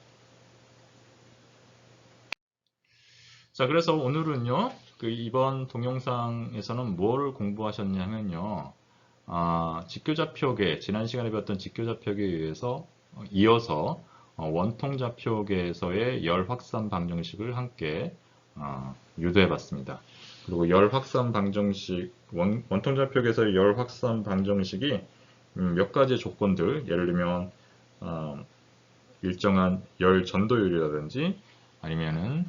자, 그래서 오늘은요, 그 이번 동영상에서는 뭐를 공부하셨냐면요, 직교좌표계, 지난 시간에 배웠던 직교좌표계에 이어서 원통좌표계에서의 열 확산 방정식을 함께 유도해 봤습니다. 그리고 열 확산 방정식, 원통좌표계에서의 열 확산 방정식이 몇 가지 조건들, 예를 들면 일정한 열 전도율이라든지 아니면은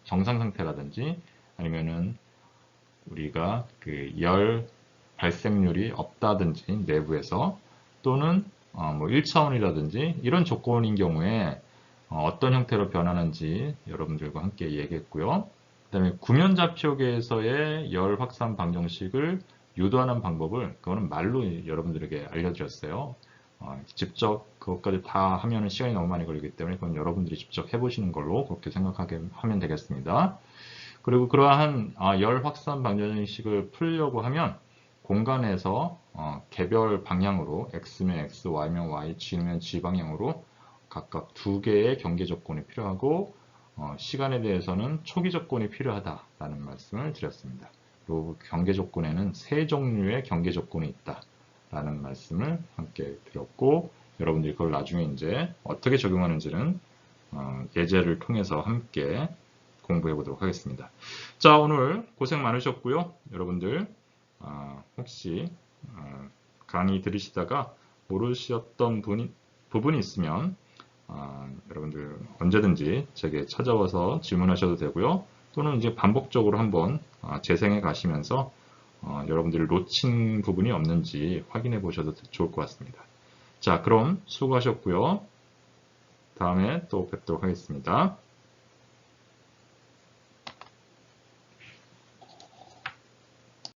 정상 상태라든지 아니면은 우리가 그 열 발생률이 없다든지 내부에서 또는 뭐 1차원이라든지 이런 조건인 경우에 어떤 형태로 변하는지 여러분들과 함께 얘기했고요. 그 다음에 구면좌표계에서의 열 확산 방정식을 유도하는 방법을 그거는 말로 여러분들에게 알려드렸어요. 직접 그것까지 다 하면 시간이 너무 많이 걸리기 때문에 그건 여러분들이 직접 해보시는 걸로 그렇게 생각하게 하면 되겠습니다. 그리고 그러한 열 확산 방정식을 풀려고 하면 공간에서 개별 방향으로 x면 x, y면 y, g면 g 방향으로 각각 두 개의 경계 조건이 필요하고 시간에 대해서는 초기 조건이 필요하다라는 말씀을 드렸습니다. 그리고 경계 조건에는 세 종류의 경계 조건이 있다라는 말씀을 함께 드렸고 여러분들이 그걸 나중에 이제 어떻게 적용하는지는 예제를 통해서 함께 공부해 보도록 하겠습니다. 자, 오늘 고생 많으셨고요. 여러분들 혹시 강의 들으시다가 모르셨던 부분이 있으면 여러분들 언제든지 제게 찾아와서 질문하셔도 되고요. 또는 이제 반복적으로 한번 재생해 가시면서 여러분들이 놓친 부분이 없는지 확인해 보셔도 좋을 것 같습니다. 자, 그럼 수고하셨고요. 다음에 또 뵙도록 하겠습니다.